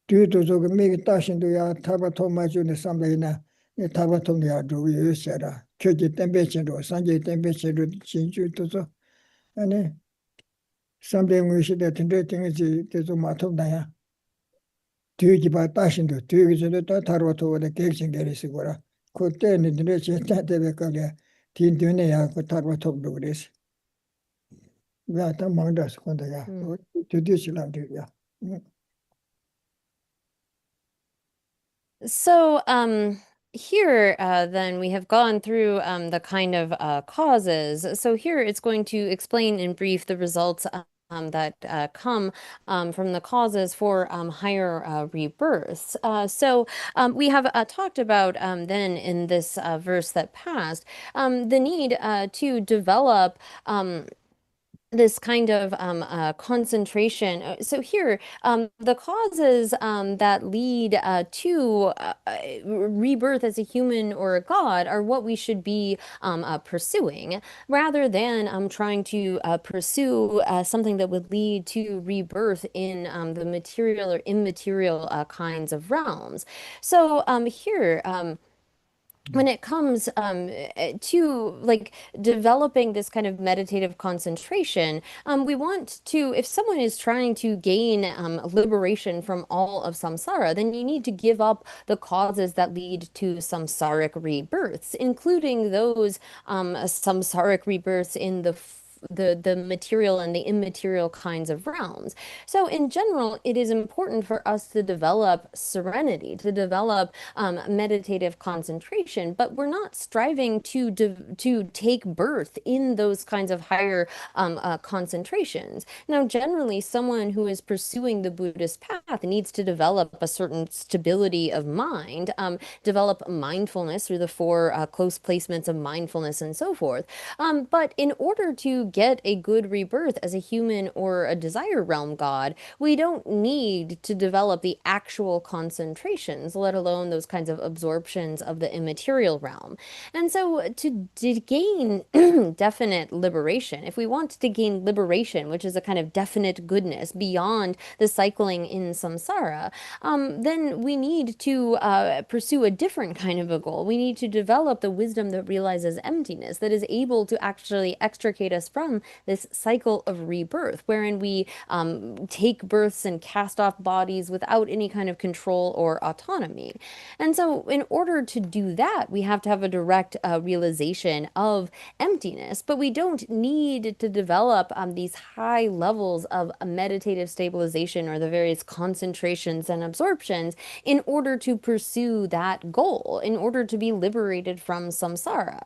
tuyu tozo ke megi tashindu ya taba top machu ne samdayina, ne taba top ya dhugu yu sera. Kyoji tempe chenro, sanje tempe chenro chinchu tozo. Ane, samdeng mwishi de tendre tingi chi tezo matop naya. Tuyu ki pa tashindu, tuyu ki chenro ta tarwa towa de kek chingeri sigura. Ko teni tendre chencha tebe kalya, tin tune ya ko tarwa top dhugu resi. Ya ta mangda sekonda ya, tuyu chilamdi ya. So, here, then we have gone through the kind of causes. So here it's going to explain in brief the results that come from the causes for higher rebirths. So we have talked about then in this verse that passed the need to develop this kind of concentration. So here, the causes that lead to rebirth as a human or a god are what we should be pursuing, rather than trying to pursue something that would lead to rebirth in the material or immaterial kinds of realms. So here, when it comes to like developing this kind of meditative concentration, we want to, if someone is trying to gain liberation from all of samsara, then you need to give up the causes that lead to samsaric rebirths, including those samsaric rebirths in the material and the immaterial kinds of realms. So in general, it is important for us to develop serenity, to develop meditative concentration, but we're not striving to take birth in those kinds of higher concentrations. Now, generally, someone who is pursuing the Buddhist path needs to develop a certain stability of mind, develop mindfulness through the four close placements of mindfulness and so forth. But in order to get a good rebirth as a human or a desire realm god, we don't need to develop the actual concentrations, let alone those kinds of absorptions of the immaterial realm. And so to gain definite liberation, if we want to gain liberation, which is a kind of definite goodness beyond the cycling in samsara, then we need to pursue a different kind of a goal. We need to develop the wisdom that realizes emptiness, that is able to actually extricate us from this cycle of rebirth, wherein we take births and cast off bodies without any kind of control or autonomy. And so in order to do that, we have to have a direct realization of emptiness, but we don't need to develop these high levels of meditative stabilization or the various concentrations and absorptions in order to pursue that goal, in order to be liberated from samsara.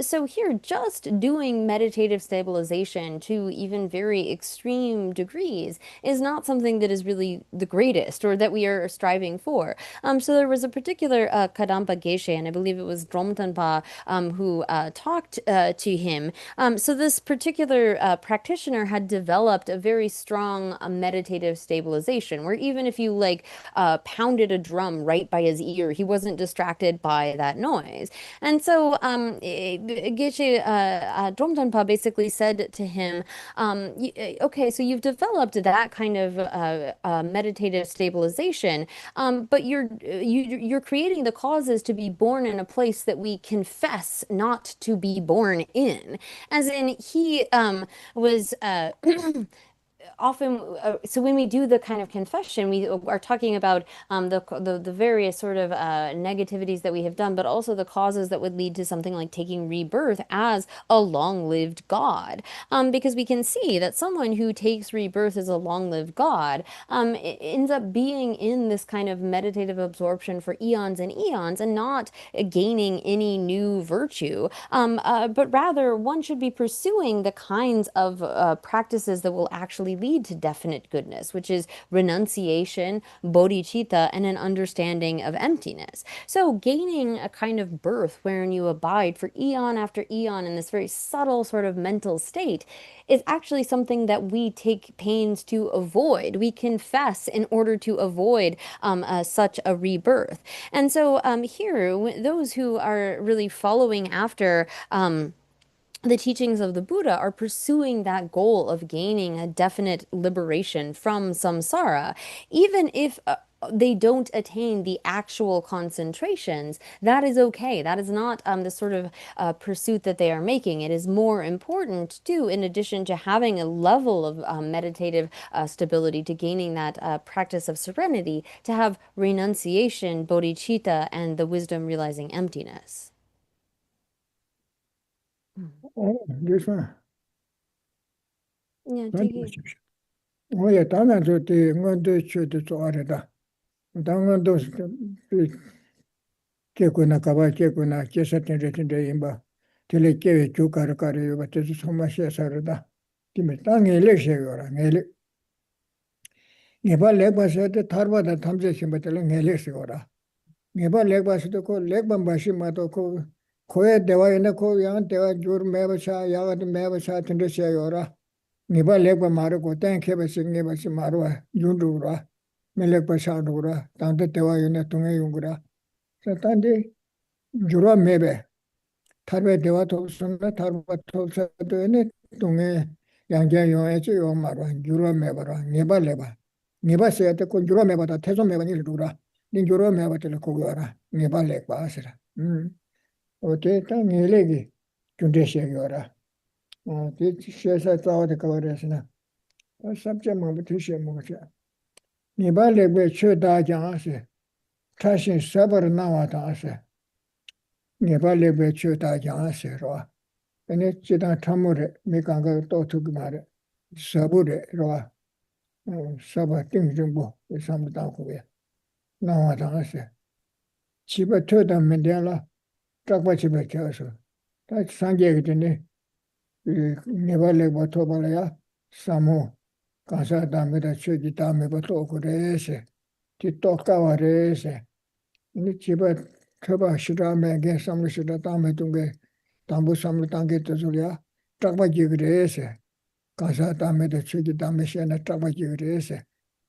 So here, just doing meditative stabilization to even very extreme degrees is not something that is really the greatest or that we are striving for. So there was a particular Kadampa Geshe, and I believe it was Dromtonpa who talked to him. So this particular practitioner had developed a very strong meditative stabilization, where even if you like pounded a drum right by his ear, he wasn't distracted by that noise. And so Geshe Dromtonpa basically said to him, okay, so you've developed that kind of meditative stabilization, but you're creating the causes to be born in a place that we confess not to be born in. As in, he was often, so when we do the kind of confession, we are talking about the various sort of negativities that we have done, but also the causes that would lead to something like taking rebirth as a long-lived god. Because we can see that someone who takes rebirth as a long-lived god ends up being in this kind of meditative absorption for eons and eons and not gaining any new virtue, but rather one should be pursuing the kinds of practices that will actually lead lead to definite goodness, which is renunciation, bodhicitta, and an understanding of emptiness. So gaining a kind of birth wherein you abide for eon after eon in this very subtle sort of mental state is actually something that we take pains to avoid. We confess in order to avoid such a rebirth. And so here, those who are really following after the teachings of the Buddha are pursuing that goal of gaining a definite liberation from samsara, even if they don't attain the actual concentrations. That is okay. That is not the sort of pursuit that they are making. It is more important, too, in addition to having a level of meditative stability, to gaining that practice of serenity, to have renunciation, bodhicitta, and the wisdom realizing emptiness. This one. Yeah, Thank Diggy. you. Yeah, 당한 저때 응원도 쳐도 좋아하다. 당한도 깨고나 가봐 깨고나 깨서든데 임바 텔레케 조카르카르 바테스 소마시아사르다. 김에 땅에 레셔요라. 내레 네발 레바서데 타르바다 탐제신 바텔 내레셔요라. 네발 레바서도 코 레반바시 마도 코 코에 대와이나 코양 대와 조르 메바샤 야가도 메바샤 튼데셔요라. Nipa lekpa maru ko ten kheba si ngeba si maruwa yunruwa me lekpa shaadruwa tangta tewa yuna tunga yungura sa tante jurwa mebe tarwa tewa tolsuna tarwa tolsa to yune tunga yangja yung echi yung maruwa jurwa mebarwa ngeba lekpa ngeba sayate ko jurwa meba ta teso meba nilruwa ni jurwa meba tila kogwara ngeba lekpa asira o te ta ngelegi junde shegwara te shesa tsawa de kawarasina sabja mabu tishe mocha niba legbe che da jang ase tashin sabar nawa ta ase niba legbe che da jang ase ro ene chidang tamure mi kanga to tu gmare sabure ro sabar ting jumbo sam da ko ye nawa ta ase chiba che da mendela takba chiba che aso ta sangye gitene niba legba to balaya samu kansa dameda chögi dameba tokurese, ti tokawa rese. Ini chiba choba shira mege samlu shira dame tunge, dambu samlu tange tazulya, chakba jigrese. Kansa dameda chögi dame shena chakba jigrese.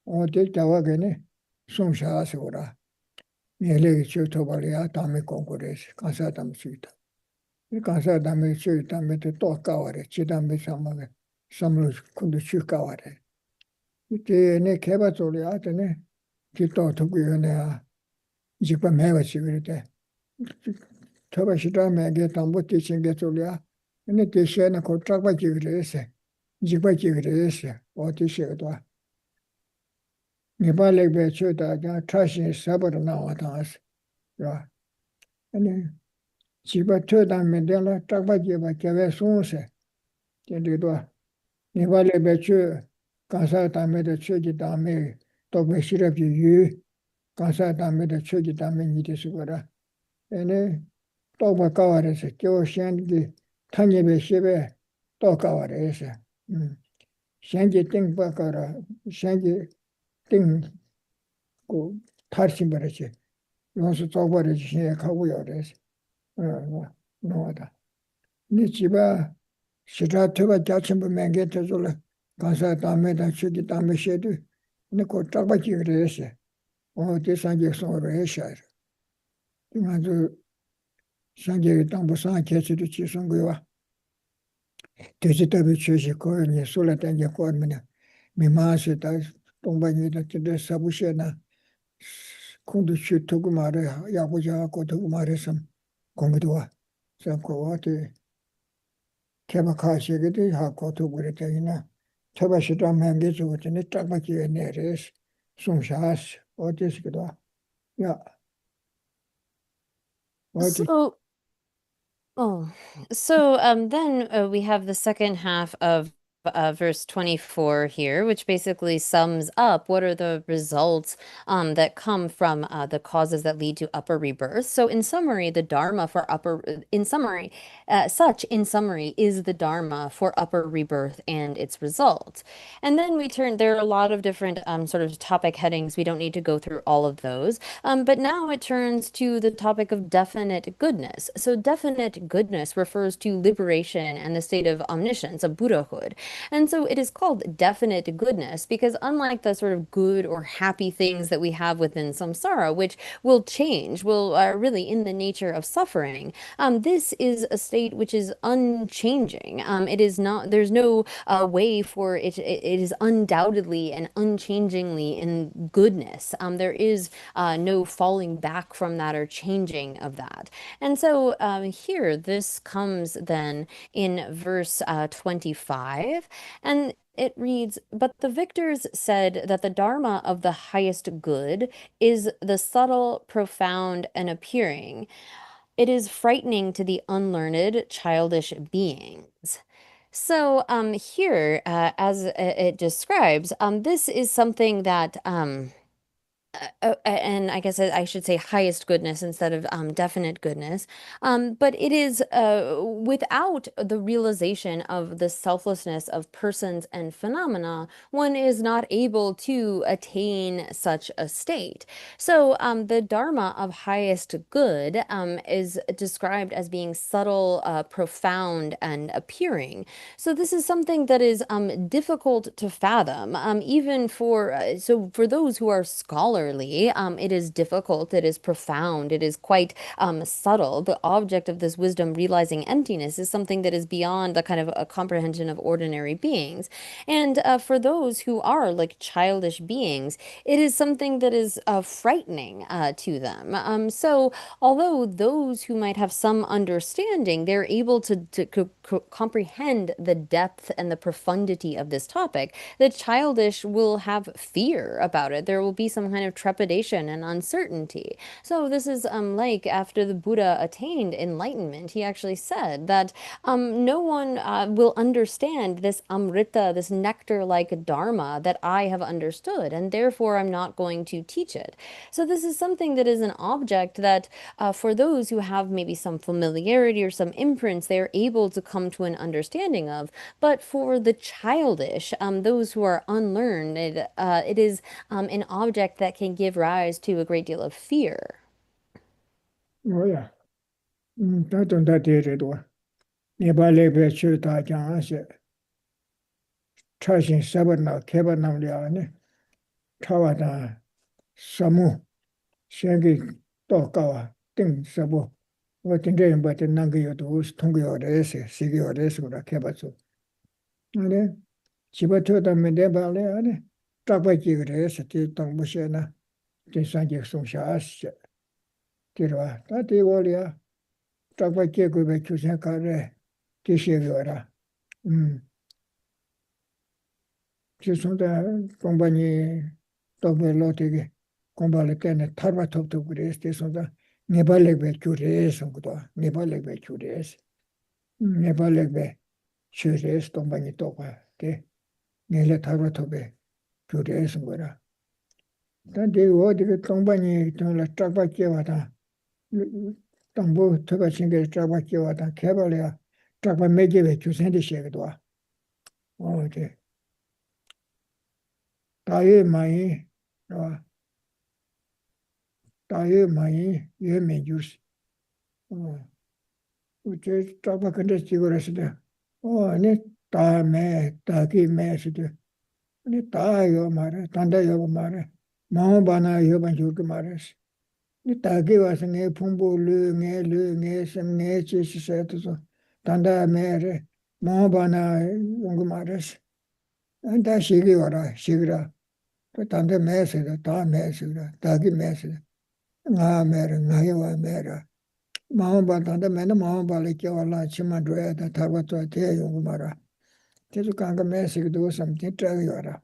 O te tawa gene, sungsha asura. Nyelegi chö tobalya dame konkurese, kansa dame chögi. Kansa dame chögi dame te tokawa re, chidame samlu kundu chukawa re. 네 개발 소리 하더니 기도 듣고 연애야 이집과 매워지 그랬대 저거 시다메게 담보 뛰신 게 소리야 근데 대신에 고착받지 그랬어 이집받지 그랬어 어디서도 네발에 배쳐다 자 trash 사버로 나와다 야 아니 집에 쳐다면 되나 짝받지 받게 손세 된대도 네발에 배쳐 kansa dame de chögi dame tokme shirabji yu kansa dame de chögi dame nide sugara ene tokma kawarese kyo shengi tanyebe shebe to kawarese shengi ting bakara shengi ting ku tarshimbarese yonsu tokbarese shenye kagu yorese noada ni chiba shira tuba jachimba menge tezola kansa dame da chögi dame shedu ne ko chakba jigrese o te sanje soro eshar ingazu sanje tambo san kechi du chi songwa teji tabi chöshi ko ni sula tanje ko mena mi ma se ta tongba ni da te sabu shena kundu chu togu mare ya boja ko togu mare sam kongdwa sa ko ate keba khashigedi ha ko togu re tayina 처바시도 맹게 주거든요. 짝맞게 내려서 송샤스 어디서도 야 어디 So then we have the second half of verse 24 here, which basically sums up what are the results that come from the causes that lead to upper rebirth. So in summary, the Dharma for in summary, in summary, is the Dharma for upper rebirth and its results. And then there are a lot of different sort of topic headings. We don't need to go through all of those. But now it turns to the topic of definite goodness. So definite goodness refers to liberation and the state of omniscience, of Buddhahood. And so it is called definite goodness because unlike the sort of good or happy things that we have within samsara, which will change, will are really in the nature of suffering, this is a state which is unchanging. It is not, there's no way for it, it is undoubtedly and unchangingly in goodness. There is no falling back from that or changing of that. And so here, this comes then in verse 25, and it reads, "But the victors said that the Dharma of the highest good is the subtle, profound, and appearing. It is frightening to the unlearned, childish beings." So here, as it describes, this is something that and I guess I should say highest goodness instead of definite goodness. But it is without the realization of the selflessness of persons and phenomena, one is not able to attain such a state. So the Dharma of highest good is described as being subtle, profound, and appearing. So this is something that is difficult to fathom, even for so for those who are scholars. It is difficult, it is profound, it is quite subtle. The object of this wisdom, realizing emptiness, is something that is beyond the kind of a comprehension of ordinary beings. And for those who are like childish beings, it is something that is frightening to them. So although those who might have some understanding, they're able to comprehend the depth and the profundity of this topic, the childish will have fear about it. There will be some kind of trepidation and uncertainty. So this is like after the Buddha attained enlightenment, he actually said that no one will understand this amrita, this nectar-like dharma that I have understood, and therefore I'm not going to teach it. So this is something that is an object that for those who have maybe some familiarity or some imprints, they're able to come to an understanding of. But for the childish, those who are unlearned, it is an object that can give rise to a great deal of fear. 뭐야? 다좀 다 데려도 네발레 배출 다 장하세 차신 사버나 개발남리아네 차와다 사무 생기 또까와 땡 사보 어떤 데 뭐든 난거여도 통고요레세 시기요레스 그라 개발소 아네 집어쳐다면 내 발레 아네 딱바지 그래서 뒤동 무시나 대상계 송샤스 들어와 다 대월이야 딱바지 그배 주생가래 계시거라 지선다 공반이 또별로 되게 공발을 때는 타바톱도 그래서 지선다 네발레베 주레스 것도 네발레베 주레스 네발레베 주레스 동반이 또가 돼 네레 타바톱에 주레스 거라 단데 어디가 동반이 정말 딱바지 와다 동부 터가 신게 딱바지 와다 개발이야 딱바 매개베 주센데 시에도 어제 다에 많이 다에 많이 예매 주스 우체 딱바 근데 지고라스데 아니 다메 다기 메스데 아니 다요 말에 단다요 말에 마음바나 여반 줄게 말했어 니 다기 와서 내 풍부르 내 sem내 지시세도서 단다 메레 마음바나 용거 말했어 안다 시기 와라 시기라 단다 메스다 다 메스다 다기 메스다 나 메르 나요와 메르 마음바 단다 메나 마음바를 껴와라 치마도야다 타바토 대용거 말아 계속 간가 메시기도 something 트라이 와라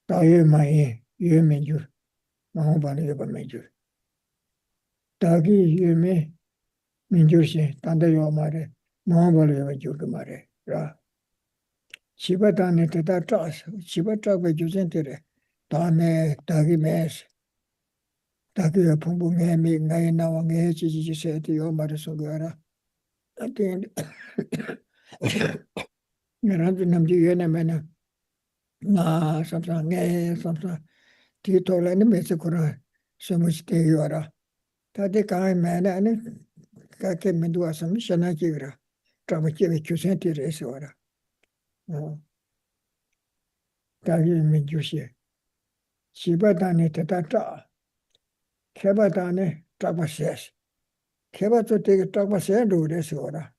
다에 많이 예매주 마음바는 여바 매주 다기 예매 민주시 단다요 말에 마음바를 여바 줄그 말에 라 지바단에 대다 짜서 지바 짜고 주센테레 다음에 다기 메스 다기 풍부해 미 나이 나와 게 지지세도 요 말을 거라 아무튼 나란도 남지 예나면은 나 삼상에 삼상 뒤돌아는 메스 거라 소무시대 요라 다들 가이 매나는 가게 민두아서 미션하기 그라 트라마키에 주센테레서 와라 다기 민주시 지바단에 대다 짜 개바단에 짜바세스 개바도 되게 짜바세 루레서 와라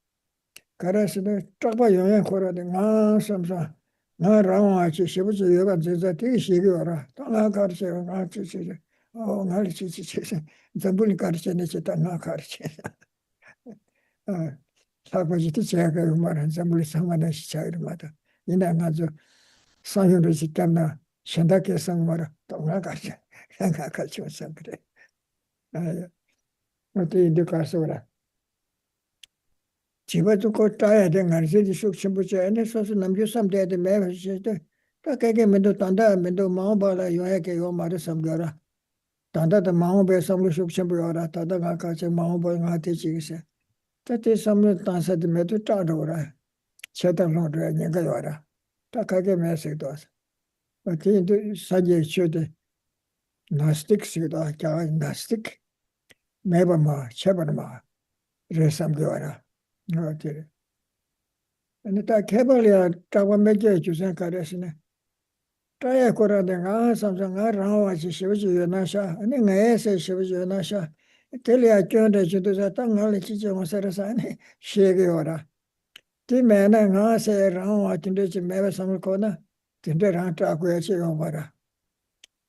가라스도 짜바 영향 거라데 나 삼사 나 라와치 시부지 여가 제자 되게 시기 와라 나 가르쳐 나 지지 나를 지지 전부니 가르쳐내 지다 나 가르쳐 사고지도 제가 말한 전부리 상관의 시차이마다 이나 아주 상현을 짓잖아 현대계 상마라 나 가르쳐 나 가르쳐서 그래 어때 이제 가서 그래 집에도 꼭 따야 돼. 가르쳐지 숙심부터 애네 소소 남주 삼대에 매버시도 딱하게 면도 단다 면도 마음바라 요하게 요 말을 삼겨라. 단다도 마음배 삼로 숙심부여라. 다다가 같이 마음배 가티 지기세. 따티 삼로 단사도 메도 따로라. 제대로로 내가 요라. 딱하게 매세도. 어디도 사제 쇼데 나스틱스도 자 나스틱 매버마 쳬버마 레삼겨라. 어때? 근데 다 개발이야 자고 매겨 주선 가르치네. 자야 거라데 가 삼성아 라와지 시부지 연나샤 아니 내에서 시부지 연나샤 텔리아 쩐데 주도자 땅을 지정 살아사네 시에게오라. 디매나 가세 라와 진대지 매버 삼을 거나 진대랑 짜고야 지금 봐라.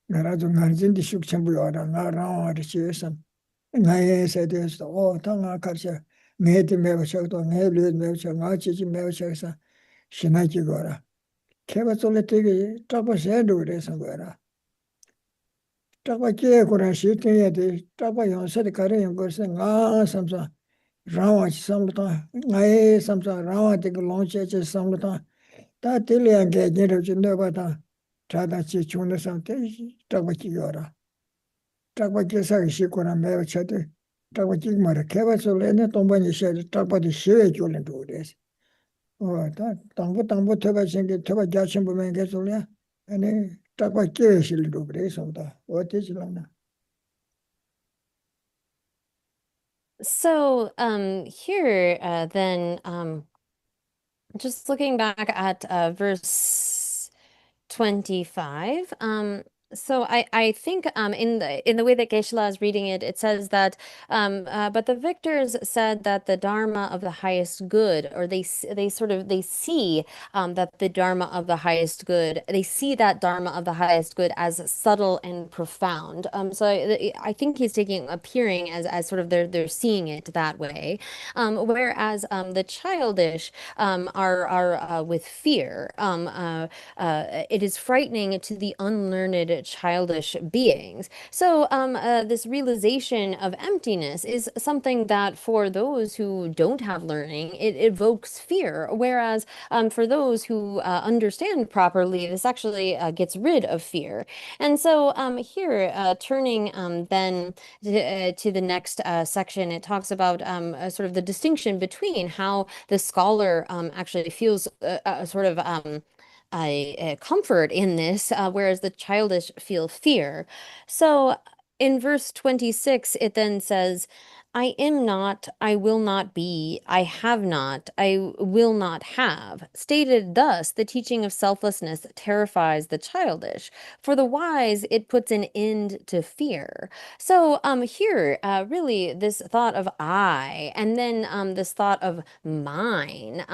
나라도 간진디 숙청부여라 나 라와를 지에서 나에서 대해서 땅아 가르쳐 내디 매우셔도 내리 매우셔 나지지 매우셔서 신하지 거라. 개발sol에 되게 잡아셔도 그래서 거라. 잡아게 거라 시대에 돼. 잡아 연설이 가려는 것은 나 삼사 라와치 삼부터 나의 삼사 라와데 그 론체체 삼부터 다 들려야 게 제대로 준다바다. 자다치 중의 상태 잡아기 거라. 잡아게 사기 시고나 매우셔도 잡아기 말에 개발sol에는 동반이 셔 잡아도 쉬어 줄는 그래서 다 당부 터바 생게 터바 자신 보면 계속이야. 아니 딱바 깨실도 그래서다. 어때지라나. So here then just looking back at verse 25. So I think in the way that Geshe is reading it, it says that but the victors said that the Dharma of the highest good, or they see that the Dharma of the highest good, they see that Dharma of the highest good as subtle and profound. So I think he's taking appearing as sort of they're seeing it that way, whereas the childish are with fear. It is frightening to the unlearned childish beings. So this realization of emptiness is something that for those who don't have learning, it evokes fear, whereas for those who understand properly, this actually gets rid of fear. And so here, turning then to the next section, it talks about sort of the distinction between how the scholar actually feels sort of comfort in this, whereas the childish feel fear. So in verse 26, it then says, I am not, I will not be, I have not, I will not have. Stated thus, the teaching of selflessness terrifies the childish. For the wise, it puts an end to fear. So here, really, this thought of I, and then this thought of mine,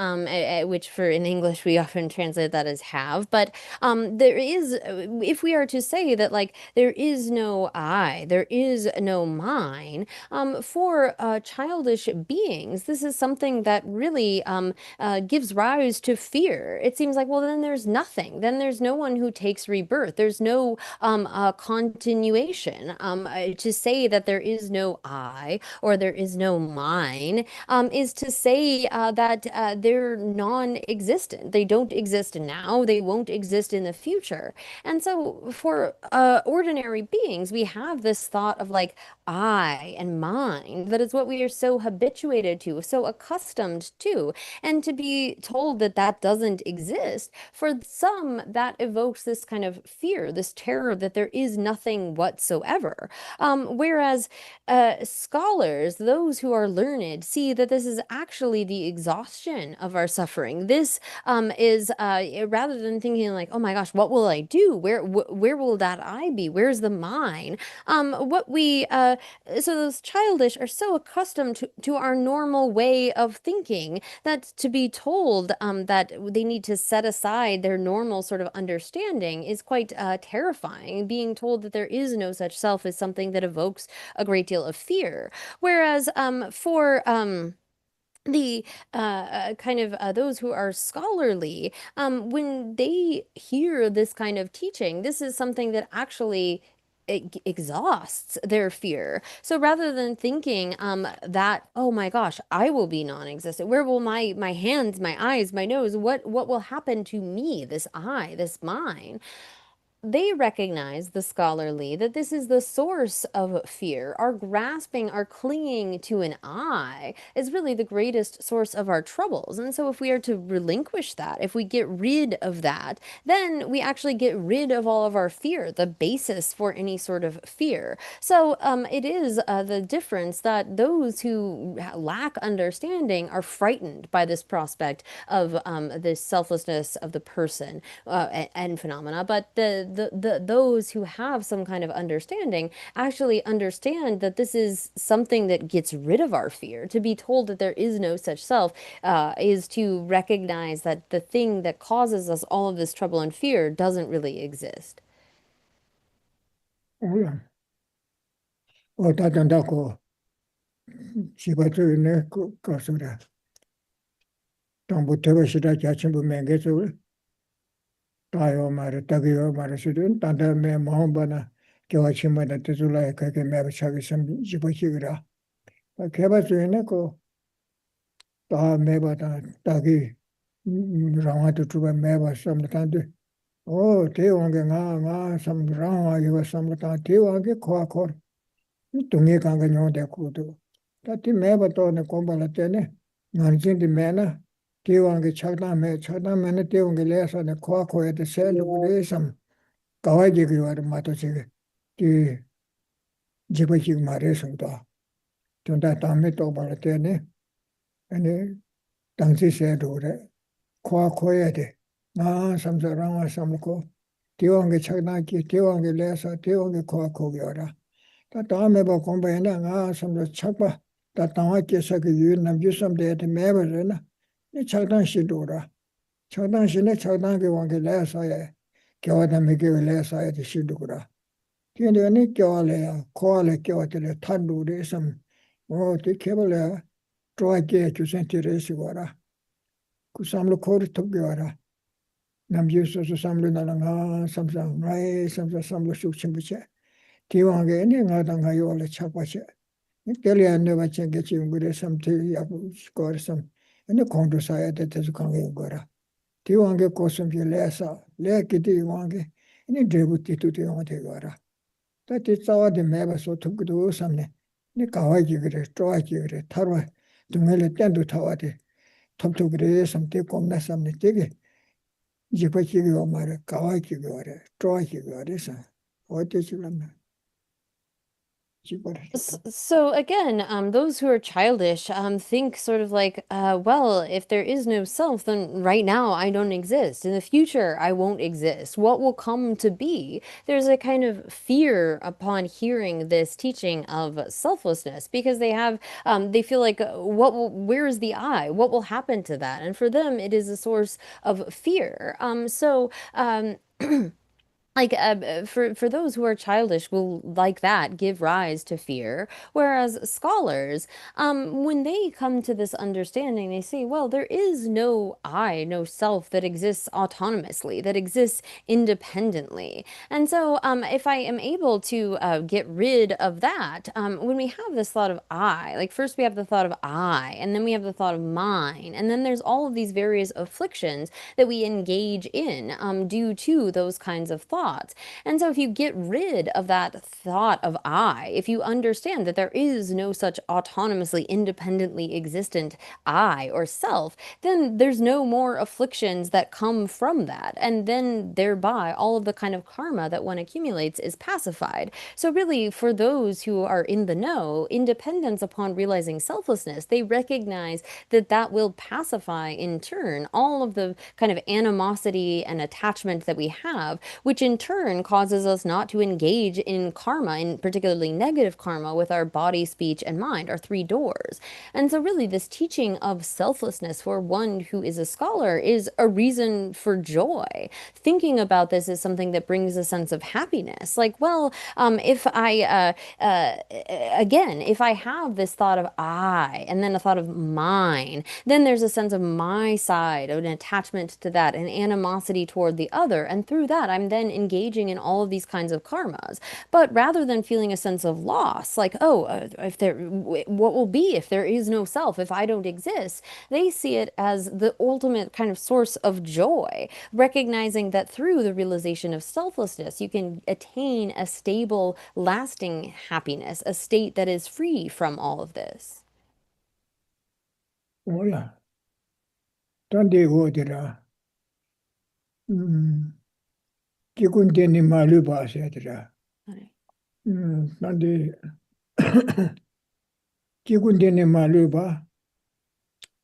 which for in English we often translate that as have, but there is, if we are to say that like there is no I, there is no mine, for for childish beings, this is something that really gives rise to fear. It seems like, well, then there's nothing. Then there's no one who takes rebirth. There's no continuation. To say that there is no I or there is no mine is to say that they're non-existent. They don't exist now. They won't exist in the future. And so for ordinary beings, we have this thought of like I and mine. That is what we are so habituated to, so accustomed to. And to be told that that doesn't exist, for some, that evokes this kind of fear, this terror that there is nothing whatsoever. Whereas scholars, those who are learned, see that this is actually the exhaustion of our suffering. This is rather than thinking like, oh my gosh, what will I do? Where will that I be? Where's the mine? What we so those childish are so accustomed to our normal way of thinking that to be told that they need to set aside their normal sort of understanding is quite terrifying. Being told that there is no such self is something that evokes a great deal of fear. Whereas for the kind of those who are scholarly, when they hear this kind of teaching, this is something that actually exhausts their fear. So rather than thinking that, oh my gosh, I will be non-existent, where will my hands, my eyes, my nose, what will happen to me, this I, this mine? They recognize, the scholarly, that this is the source of fear. Our grasping, our clinging to an I is really the greatest source of our troubles. And so if we are to relinquish that, if we get rid of that, then we actually get rid of all of our fear, the basis for any sort of fear. So it is the difference that those who lack understanding are frightened by this prospect of this selflessness of the person and phenomena. But those who have some kind of understanding actually understand that this is something that gets rid of our fear. To be told that there is no such self is to recognize that the thing that causes us all of this trouble and fear doesn't really exist. 다던다고 집어주네 그거서라 당부터 시다 자친부 맹게서 다요 말에 딱이요 말에서든 단다음에 마음바나 교화침마다 뜻을라에 그렇게 매버차기 좀 집어치기라 개발주에네 그다 매바다 딱이 라마도 주가 매버섬다한테 대왕게 나나 삼라와기 와섬다 대왕게 코아코 동해 강가 녀대고도 다티 매버도네 공발했더니 나르진디 매나 대왕게 차다매네 대왕게 레서네 코아코에데 셀루레섬 가와지기 와르 마토지게 디 지버지 말해서도 전다 다음에 또 말했더니 아니 당시세도래 코아코에데 나 삼사랑와 삼고 대왕게 차다기 대왕게 레서 대왕게 코아코기어라 다 다음에 봐 공부해나 나 삼도 착봐 다 당학께서 그 유남 유섬대에 매버려나 이 차단시도라 차단시네 차단게 왕게 레서에 교화담에게 레서에 시도구라 근데 교화래야 코알에 교화들에 탄두래 섬 되케벌래 좋아게 주센티레시고라 그 삼로 코르 톡겨라 남주소서 삼로 나랑아 삼상 나의 삼사 삼로 숙침부체 디왕게 내가당가 요래 착바체 텔리안 네바체 게치운 그래 삼티 야부 스코르섬 ene kondo saya de tezu kange ngora ti wange kosum je lesa leki ti wange ene debu ti tu ti wange gora ta ti tsawa de meba so tu gudu samne ne kawai ji gre toa ji gre tarwa dumele tendu tawa de 톱tu gre samte komna samne tege jipa ji go mare kawai ji gore toa ji gore sa ote ji lamna So again, those who are childish think sort of like, well, if there is no self, then right now I don't exist. In the future, I won't exist. What will come to be? There's a kind of fear upon hearing this teaching of selflessness because they have, they feel like, where is the I? What will happen to that? And for them, it is a source of fear. like for those who are childish will like that give rise to fear, whereas scholars when they come to this understanding they say, well, there is no I, no self that exists autonomously, that exists independently. And so if I am able to get rid of that, when we have this thought of I, like first we have the thought of I, and then we have the thought of mine, and then there's all of these various afflictions that we engage in due to those kinds of thoughts. And so if you get rid of that thought of I, if you understand that there is no such autonomously, independently existent I or self, then there's no more afflictions that come from that. And then thereby all of the kind of karma that one accumulates is pacified. So really for those who are in the know, independence upon realizing selflessness, they recognize that that will pacify in turn all of the kind of animosity and attachment that we have, which in turn causes us not to engage in karma, in particularly negative karma, with our body, speech, and mind, our three doors. And so really this teaching of selflessness for one who is a scholar is a reason for joy. Thinking about this is something that brings a sense of happiness. Like, well, if I, again, if I have this thought of I and then a thought of mine, then there's a sense of my side, an attachment to that, an animosity toward the other. And through that, I'm then engaging in all of these kinds of karmas. But rather than feeling a sense of loss, like, oh, if there, what will be if there is no self, if I don't exist, they see it as the ultimate kind of source of joy, recognizing that through the realization of selflessness, you can attain a stable, lasting happiness, a state that is free from all of this. Hola. Tande odira. Kikunteni malu basetira. Tande kikunteni malu ba.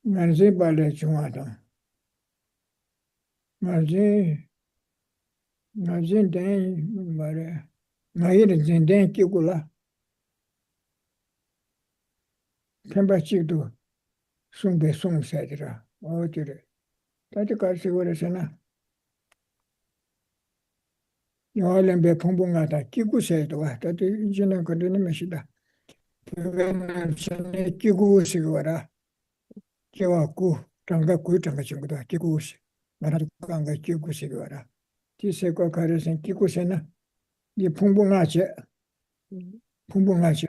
Nganze bale chungata. Nganze den bare. Ngayir den kikula. Kemba chikdu sungbe sung setira. Odire. Tati karsi gore sana. Yolembe pumbungata kiku setwa. Tati jina kodini meshida. Pugana chane kiku sigwara. Kiwa ku tanga ku tanga chingda kiku si. Maratu kanga kiku sigwara. Ti seko karesen kiku sena. Di pumbungache. Pumbungache.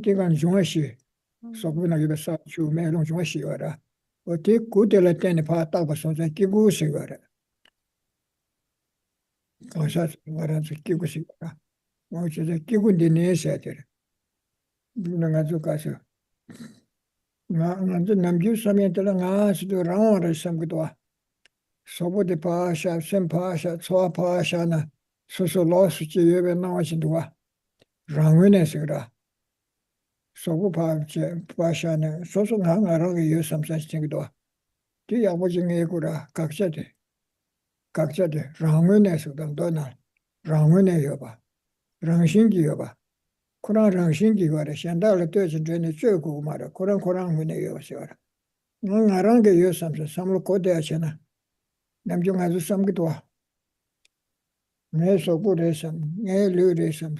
Tigan jungshi. Sobuna gibe sa chu melong jungshi wara. O ti ku de la tene pa ta ba so kiku sigwara. Kasa wara kiku sigwara. Mo che kiku de ne setere. Nga zu kasa. Nga namju samentela nga sido rawa samgdwa. Sobo de pasha, sem pasha, tsoa pasha na soso losu chi yebe na chindwa. Rangwene sigra. Sobo pasha na soso nga rangi yu samsa chingdwa. Ti yabu jingi kura kakcha de. Kakcha de rangwene sigra dona. Rangwene yoba. Rangshingi yoba. Kurang rangshingi wara. Shandala tochi dwene choku umara. Kurang wene yoba siwara. Nga rangi yu samsa samlo kode achana. Namju nga zu samgitwa. Nga sobu resam, nga lu resam.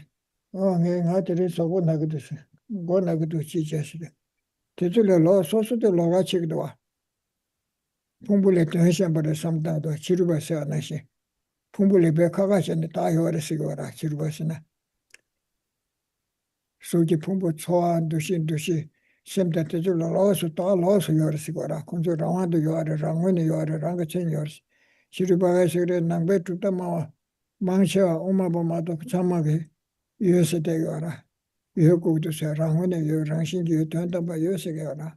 Nga nga tere sobu nagidus. Go nagidu chi chasida. Tizule lo sosu de loga chigdwa. Pumbule tuhenshan bada samdadwa. Chiruba se anashi. Pumbule be kagashani tayo wara sigwara. Chiruba sina. Suji pumbu tsoa dushi. Semta tizule lo su ta lo su yora sigwara. Kunzu rangwadu yora, rangwini yora, rangachen yora. Shirubaya sigre nangbe tuta mawa mangsha umaba mato chamage yose de yora. Yoku to se rangwene yo rangshingi yo tuantamba yose ge yora.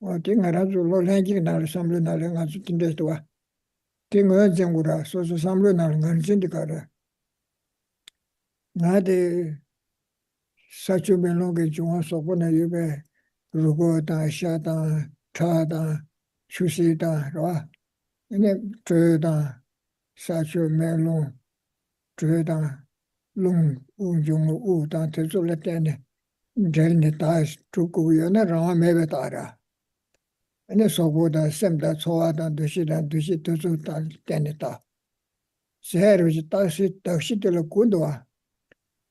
O tinga razu lo lengi nal samlu nal ngazu tindestwa. Tinga jengura soso samlu nal nganjindi kara. Ngade sachu belonge juwa sopona yube rugo da sha da cha da chusi da rwa. Ine zhe dan sa qiu mei long, zhe dan long wu yung wu dan te zu le tene, zhen ni da zhu gu yu na rangwa mei be da ra. Ine so gu da sem da co wa dan du shi tu zu da tene da. zahir which tashi de la kundwa.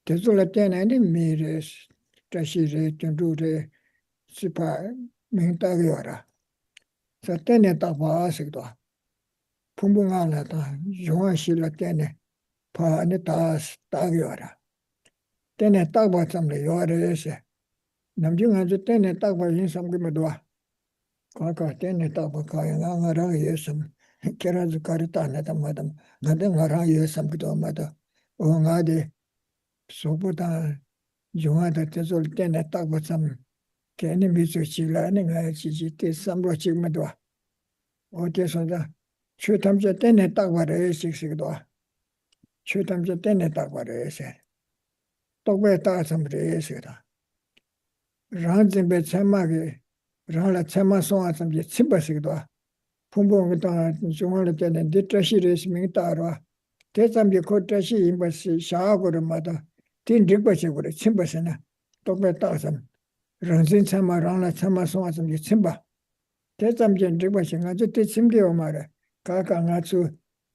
Tezola ten any mires, tashi re, tundu re, sipa, mingtagiora. Sa tene tapa asikwa. Pumbunga la ta, yunga shila tene, pa ane taas tagiora. Tene tapa samle yore ese. Namjunga zu tene tapa yinsam kimadwa. Kaka tene tapa kaya nga rang yesam. Kera zu karita nata madam. Ngade nga rang yesam kito mada. O nga de sopo ta yunga da tezol tene tapa sam. Kene mizu chila ane nga chichi te samlo chigmadwa. O te sonda. Chö tamcha tene tapa re siksikidwa. Chö tamcha tene tapa re se. Tokpe ta sam re sikida. Rang zimbe tsema ge. Rang la tsema songa samje tsimba sikidwa. Pumbo ngita zhunga la tene di trashi re si mingta arwa. Te samje ko trashi imba si shaa kore mada. Tin rikpa si kore tsimba sina. Tokpe ta sam. Rang zin tsema rang la tsema songa samje tsimba. Te samje rikpa si nga zu te tsimde o mara. Kaka nga zu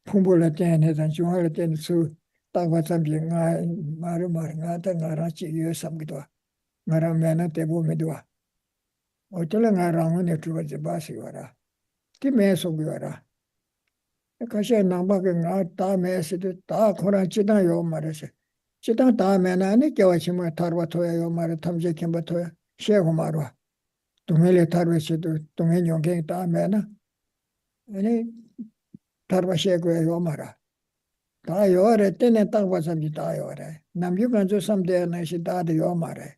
pumbo la tene zan zhunga la tene su takwa samje nga mara nga ta nga rang chi iyo samgidwa. Nga rang mena tebo medwa. Otela nga rang ne tuwa ziba si wara. Ti me sogi wara. Kasha nangba ke nga ta me si tu ta khurang chidang yo mara si. Chidang ta me na ane kyawa chima tarwa toya yo mara tamze kimba toya. She hu marwa. Tungele tarwa si tu tunghe nyongke ta me na. Ane tarwa she kuya yo mara. Ta yo re tene takwa samji ta yo re. Namyu kanzo samde na si ta de yo mara.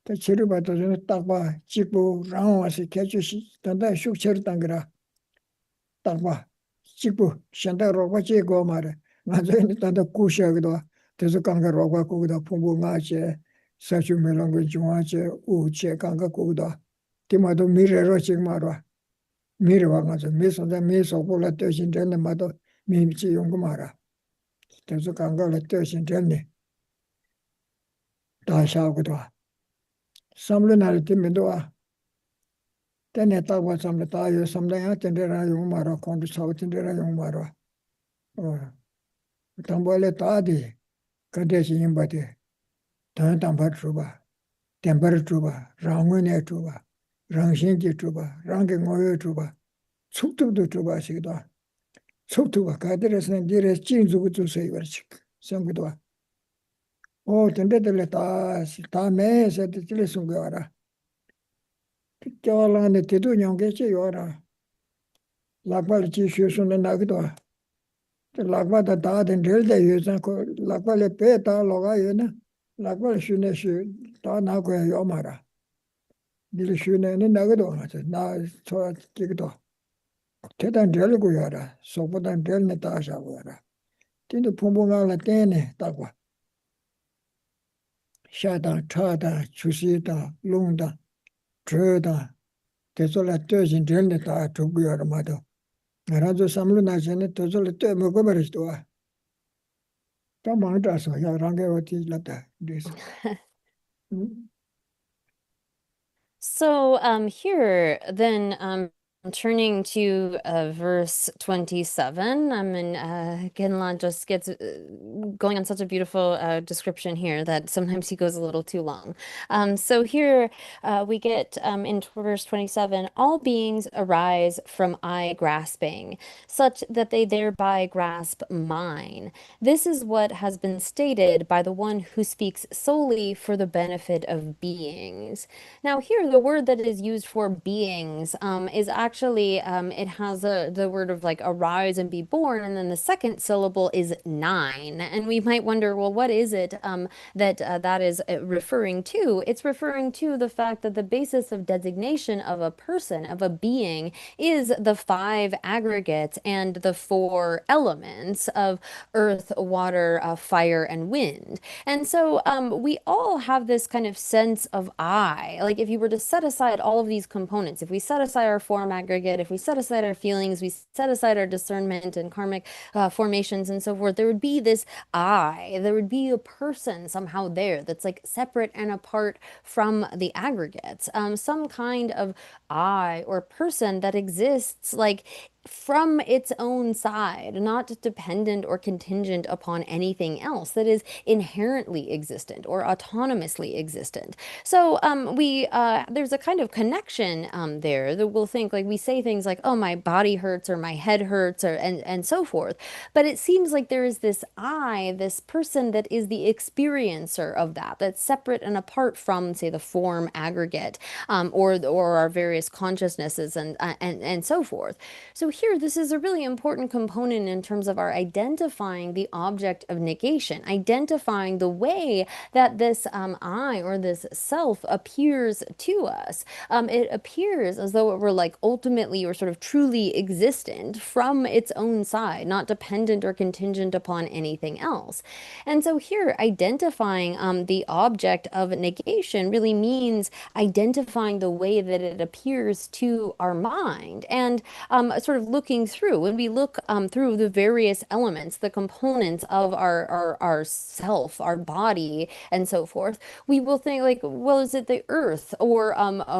Ta chiruba to zune takwa chikbu rangwa si kechu si tanda shuk chiru tangira. Takwa chikbu shanda rokwa che go mara. Nga zo ini tanda kusha kidwa. Tezo kanga rokwa kukida pumbu nga che. Sachu melongo junga che u che kanga kukida. Tima do mire ro chik marwa. Mire wa nga zo. Mi sonza mi sopo la teo shin tenne ma do mi chi yungu mara. Tezo kanga la teo shin tenne. Da shaa kidwa. Samlu nari timidwa. Tene takwa samle tayo samle ya tendera yung mara kondu sawa tendera yung mara. Tambole taadi kadeshi yimbati. Tanya tambar chuba, tembar chuba, rangwene chuba, rangshinki chuba, rangi ngoyo chuba, tsuktubu chuba sikidwa. Tsuktuba kaderesne dire chinzugu tu sayibar chik. Samgidwa. O tendetele ta me se te chile sungi wara. Kyawalane tidu nyonge che yora. Lakpal chi shusune nagidwa. Lakpal da den rilde yuzan ko lakpal pe ta loga yuna. Lakpal shune shu ta na kuya yomara. Dili shune ni nagidwa na choa kikidwa. Tetan rilde ku yora. Sopotan rilde ta sha yora. Tindu pumbu nga la tene takwa. Shata, chata, chusita, lungda, chöda. Tezola tözin rilde ta chubu yora mado. Razo samlu na chene tozola tö mogobarishtuwa. Ta mangta so ya range wati lata this. So here, then turning to verse 27, I mean, Garland just gets going on such a beautiful description here that sometimes he goes a little too long. So here we get in verse 27, all beings arise from I grasping, such that they thereby grasp mine. This is what has been stated by the one who speaks solely for the benefit of beings. Now here, the word that is used for beings is actually, it has the word of like arise and be born, and then the second syllable is nine. And we might wonder, well, what is it that is referring to? It's referring to the fact that the basis of designation of a person, of a being, is the five aggregates and the four elements of earth, water, fire, and wind. And so we all have this kind of sense of I. Like if you were to set aside all of these components, if we set aside our form aggregate, if we set aside our feelings, we set aside our discernment and karmic formations and so forth, there would be this I. There would be a person somehow there that's like separate and apart from the aggregates. Some kind of I or person that exists like from its own side, not dependent or contingent upon anything else, that is inherently existent or autonomously existent. So there's a kind of connection there that we'll think, like, we say things like, oh, my body hurts or my head hurts, or and so forth. But it seems like there is this I, this person that is the experiencer of that, that's separate and apart from, say, the form aggregate, or our various consciousnesses, and so forth. So here, this is a really important component in terms of our identifying the object of negation, identifying the way that this I, or this self, appears to us. It appears as though it were like ultimately or sort of truly existent from its own side, not dependent or contingent upon anything else. And so here, identifying the object of negation really means identifying the way that it appears to our mind, and sort of looking through. When we look through the various elements, the components of our self, our body, and so forth, we will think like, well, is it the earth, or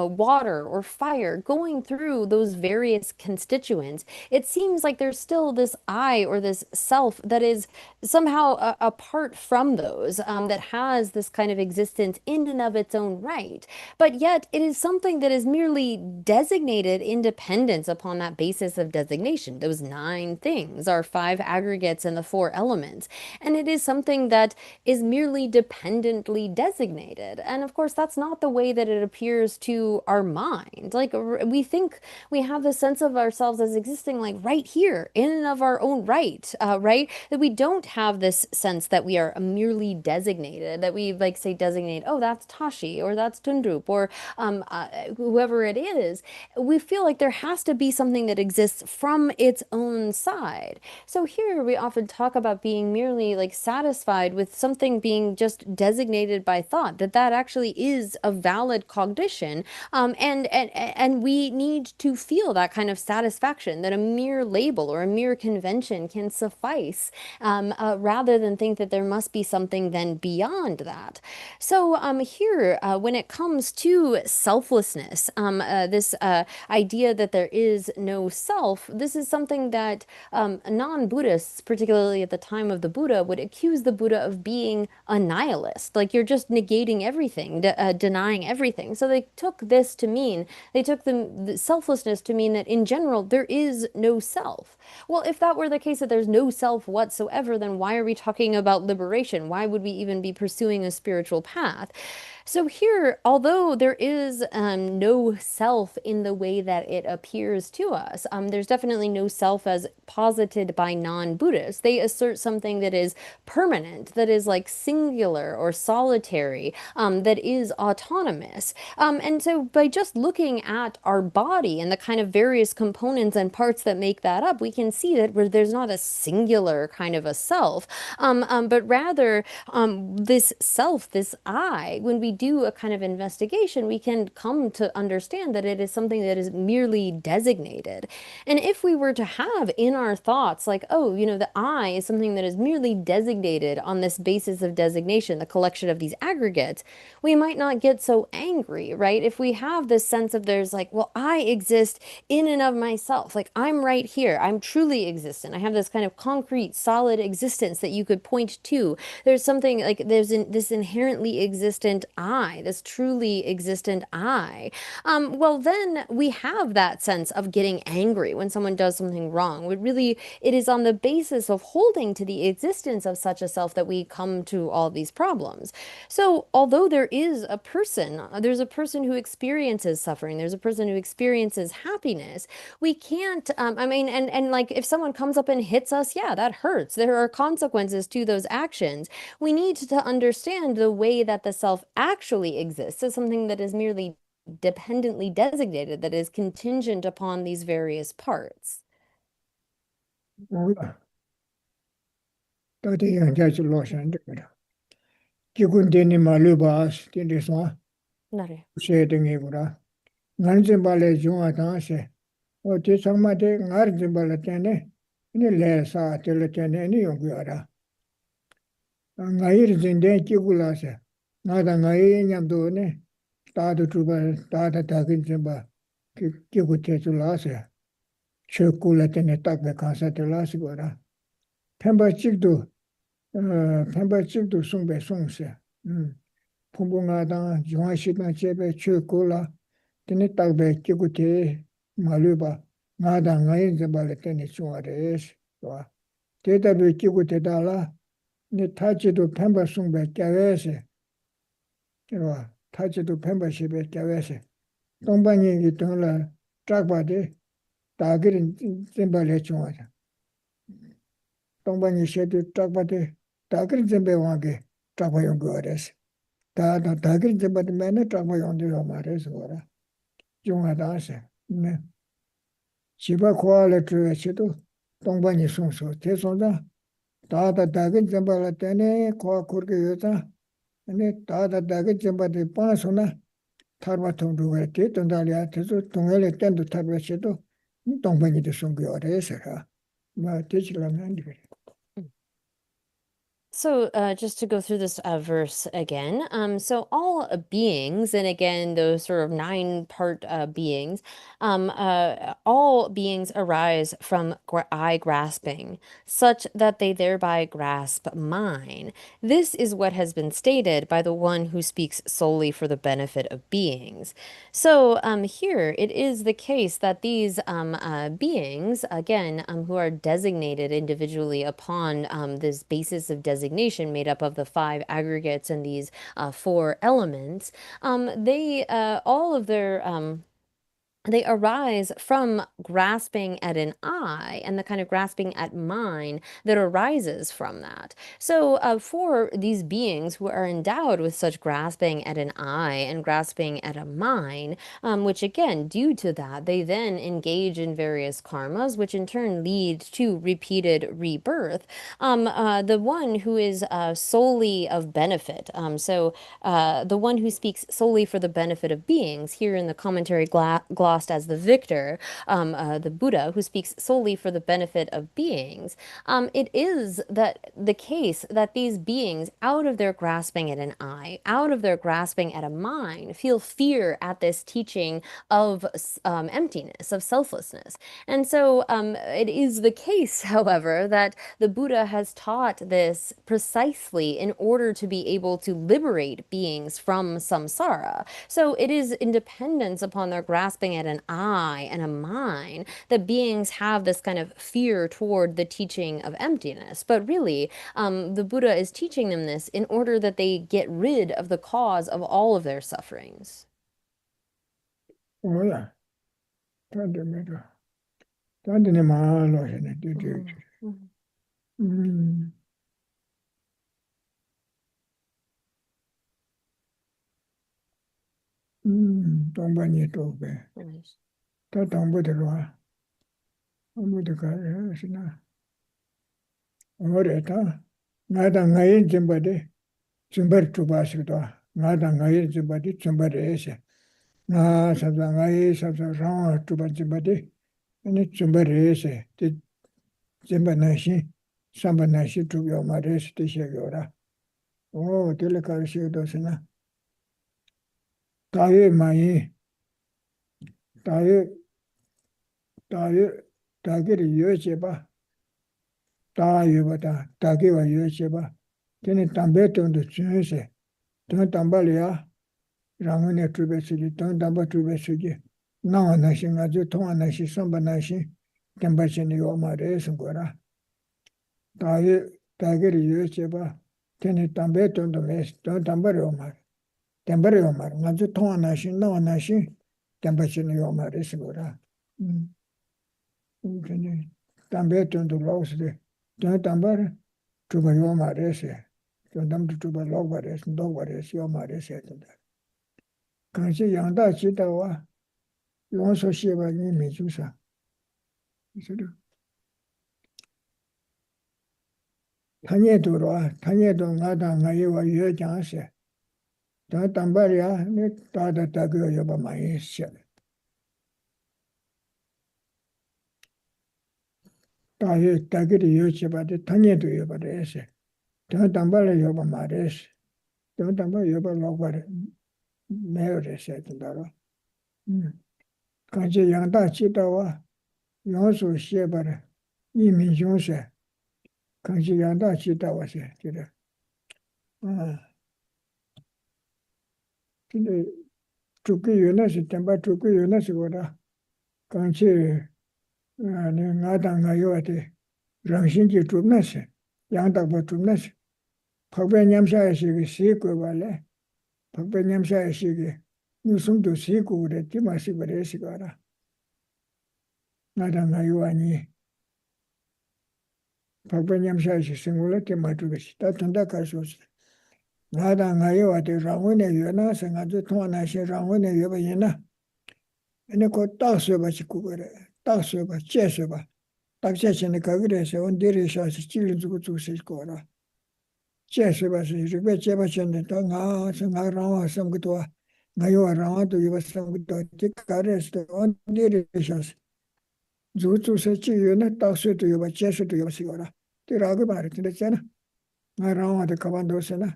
water, or fire? Going through those various constituents, it seems like there's still this I, or this self, that is somehow apart from those, that has this kind of existence in and of its own right. But yet it is something that is merely designated independence upon that basis of designation. Those 9 things are 5 aggregates and the 4 elements. And it is something that is merely dependently designated. And of course, that's not the way that it appears to our mind. Like, we think we have the sense of ourselves as existing like right here in and of our own right, right? That we don't have this sense that we are merely designated, that we like say designate, oh, that's Tashi, or that's Tundrup, or whoever it is. We feel like there has to be something that exists from its own side. So here we often talk about being merely like satisfied with something being just designated by thought, that actually is a valid cognition, and we need to feel that kind of satisfaction, that a mere label or a mere convention can suffice, rather than think that there must be something then beyond that. So here, when it comes to selflessness, this idea that there is no self, this is something that non-Buddhists, particularly at the time of the Buddha, would accuse the Buddha of being a nihilist. Like, you're just negating everything, denying everything. So they took this to mean, they took the selflessness to mean that in general, there is no self. Well, if that were the case, that there's no self whatsoever, then why are we talking about liberation? Why would we even be pursuing a spiritual path? So here, although there is no self in the way that it appears to us, there's definitely no self as posited by non-Buddhists. They assert something that is permanent, that is like singular or solitary, that is autonomous. And so by just looking at our body and the kind of various components and parts that make that up, we can see that there's not a singular kind of a self, but rather this self, this I, when we do a kind of investigation, we can come to understand that it is something that is merely designated. And if we were to have in our thoughts, like, oh, the I is something that is merely designated on this basis of designation, the collection of these aggregates, we might not get so angry, right? If we have this sense of there's like, well, I exist in and of myself, like I'm right here, I'm truly existent, I have this kind of concrete, solid existence that you could point to. There's something like this inherently existent I, this truly existent I. Well, then we have that sense of getting angry when someone does something wrong. It is on the basis of holding to the existence of such a self that we come to all these problems. So although there is a person, there's a person who experiences suffering, there's a person who experiences happiness, we can't, and like if someone comes up and hits us, yeah, that hurts. There are consequences to those actions. We need to understand the way that the self actually exists as something that is merely dependently designated, that is contingent upon these various parts. 뭔가 다들 양자지 로션 되거라. 기군데니 말루바스 딘데서 나를. 쉐딩이구라. 난진발레 중화다세. 어디 정말에 나르진발레 때네. 이 레사 tel레테네 니 용구야라. 나이르진데 기굴라세. 나다 나이 냠도네. 다도 주바 다다 다긴진바 기구테줄라세. chokula tene takbe kansa te la sigora. Pemba chikdo sungbe sungse. Pumbu nga dang, yuwa shidang chebe chokula tene takbe kiku te maluba. Nga dang ngayin zambale tene chunga res. Te tabi kiku te dala, ne tachido pemba sungbe kyawese. Tachido pemba shebe kyawese. Tongbanyi ki tongla chakba de dagirin zimbale chunga. Tongbanyi shedu chakba de dagirin zimbe wange chakba yungu wares. Dagirin zimba de mene chakba yungu yomares wara. Chunga danse. Chiba kuwa le chuwe shedu tongbanyi sungso. Te sonda dagirin zimba la tene kuwa kurge yoza. Dagirin zimba de pansona tarwa tongduwa te tondalya tezo tongele tendo tarwa shedu tongbanyi de sungu wares ra. Ma techila mandi. So, just to go through this verse again, so all beings, and again, those sort of 9-part beings, all beings arise from I grasping, such that they thereby grasp mine. This is what has been stated by the one who speaks solely for the benefit of beings. So, here it is the case that these beings, again, who are designated individually upon this basis of designation made up of the 5 aggregates and these 4 elements, they all of their they arise from grasping at an I and the kind of grasping at mine that arises from that. So for these beings who are endowed with such grasping at an I and grasping at a mine, which again, due to that, they then engage in various karmas, which in turn lead to repeated rebirth. The one who is solely of benefit, the one who speaks solely for the benefit of beings, here in the commentary glossed as the victor, the Buddha, who speaks solely for the benefit of beings, it is that the case that these beings, out of their grasping at an I, out of their grasping at a mine, feel fear at this teaching of emptiness, of selflessness. And so it is the case, however, that the Buddha has taught this precisely in order to be able to liberate beings from samsara. So it is in dependence upon their grasping at an I and a mine that beings have this kind of fear toward the teaching of emptiness. But really, the Buddha is teaching them this in order that they get rid of the cause of all of their sufferings. Oh yeah. Tande mero. Tande ne mahalo hene. Tongbanyi tobe. Ta tongbo de roa. Tongbo de kare sina. Ore ta. Ngada ngayin jimbade. Jimbar tuba sikdo. Ngada ngayin jimbade jimbar ese. Nga sabza ngayin sabza rang tuba jimbade. Ane jimbar ese. Te jimbar nashi. Samba nashi tuba ma ese te shegora. Oh, tele kare sikdo sina. Taye mayi. Taye Tagiri yocheba, ta yobata, tagiwa yocheba, tene tambe tondo chunse, ton tambalia, rangone trube suji, ton tamba trube suji, nawa nashi ngazu, tonga nashi, samba nashi, tembachini yoma resungora. Tagiri yocheba, tene tambe tondo mes, ton tambari omar, tembari omar, ngazu tonga nashi, nawa nashi, tembachini yoma resungora. Tambe tondo logsde, ton tambare, tuba yoma rese, ton tamdu tuba logba res, dogba res, yoma rese. Kanchi yangda chita wa, yonso sheba ni mechusa. Tanye duro, tanye do ngada ngaye wa yue janse. Ton tambare ya, ni tada tagyo yoba maye se. Taye tagiri yocheba de tanye do yoba rese. Ton tambare yoba ma rese. Ton tambare yoba logba rese. Meo rese tundaro. Kanchi yangda chita wa, 영수 시에바라 이민중세 강시양다 지다와세 그래. 아, 근데 죽기 연애시 temba 죽기 연애시 거라. 강시 아니 나당가 요한테 랑신지 죽나시 양다고 죽나시 박배냠샤시기 시고 발래 박배냠샤시기 무슨도 시고 그래 디마시 그래시 거라. 나당가 요한이 박배냠샤시 생물을 때마주겠지 다 된다 가서스 나당가 요한테 랑원에 요나서 가지고 통하나시 랑원에 요바이나 ene ko taksoba chikukare, taksoba, chesoba, takchachane kagare se on diri shasi chili zuku zuku se kora. Chesoba se ribe cheba chane ta nga se nga rawa samgitwa, nga yuwa rawa to yuwa samgitwa, ti kare se on diri shasi. Zuku zuku se chi yuwa na takso to yuwa, cheso to yuwa se kora. Ti ragu mara tine chana, nga rawa to kabando se na.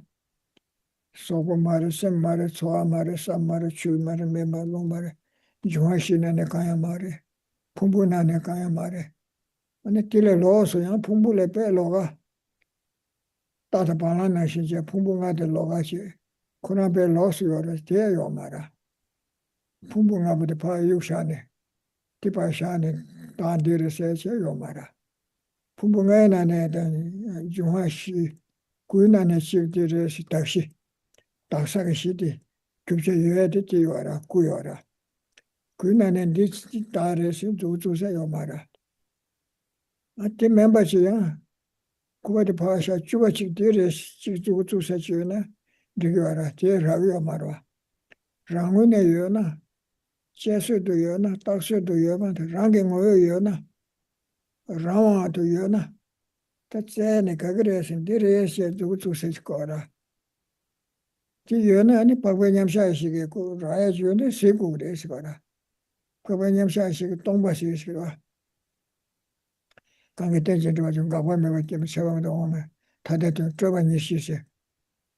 Sopo mara, sem mara, choa mara, sam mara, chu mara, me mara, long mara. Juhashina kaya mare, pumbuna kaya mare. Ane tile loso yang pumbule pe loga, tata pala na shinje pumbunga de loga che, kuna pe loso yore te yo mara. Pumbunga bude pa yushane, tipa shane, dandire se che yo mara. Pumbunga na ne dan juhashi, kuina ne shivdire si takshi, taksa ke shidi, kubche yue de ti yora, kuyora. Kuina di tare si zuzu se yo mara. Ati membership ya, kuwa di pasha chuba chik dire chik zuzu se chiyo na, digwara, te ragu yo marwa. Rangu ne yo na, chesu do yo na, taksu do yo ma, rangi ngoyo yo na, rawa do yo na, ta tse ne kagire sin dire se zuzu se chikora. Ti yo na, ani pakwe nyamsha shige ku raya chiyo na, se kugre se kora. Pakwe nyamsha shige tongba shige se kora. 강에 던진다고 좀 가보면 좀 세워도 오면 다들 좀 좁아니 시세.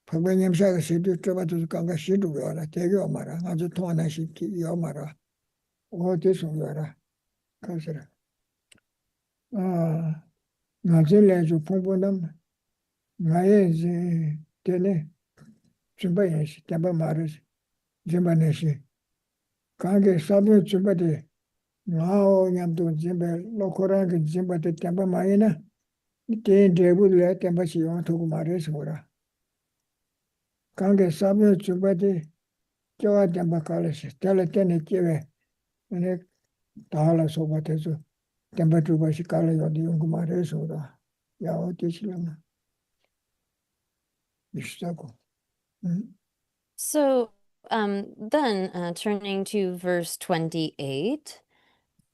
박배님사가 시도 좁아도 강가 시도 요라 되게 말아. 아주 통하나 시키 요 말아. 어디서 요라. 가서라. 아, 나질래 좀 풍부남. 나의 이제 되네. 준비해시. 담바 말을 준비해시. 강게 사도 준비돼. 나오 냠도 준비 로코라게 준비돼 담바 마이나. Te debu le temba si yon toku mare sora. Kange sabyo chubati kyawa temba kala si. Tala tene kiwe. Ane tahala soba tesu. Temba chuba si kala yodi yungu mare sora. Yao tisilama. Ishtako. So then turning to verse 28.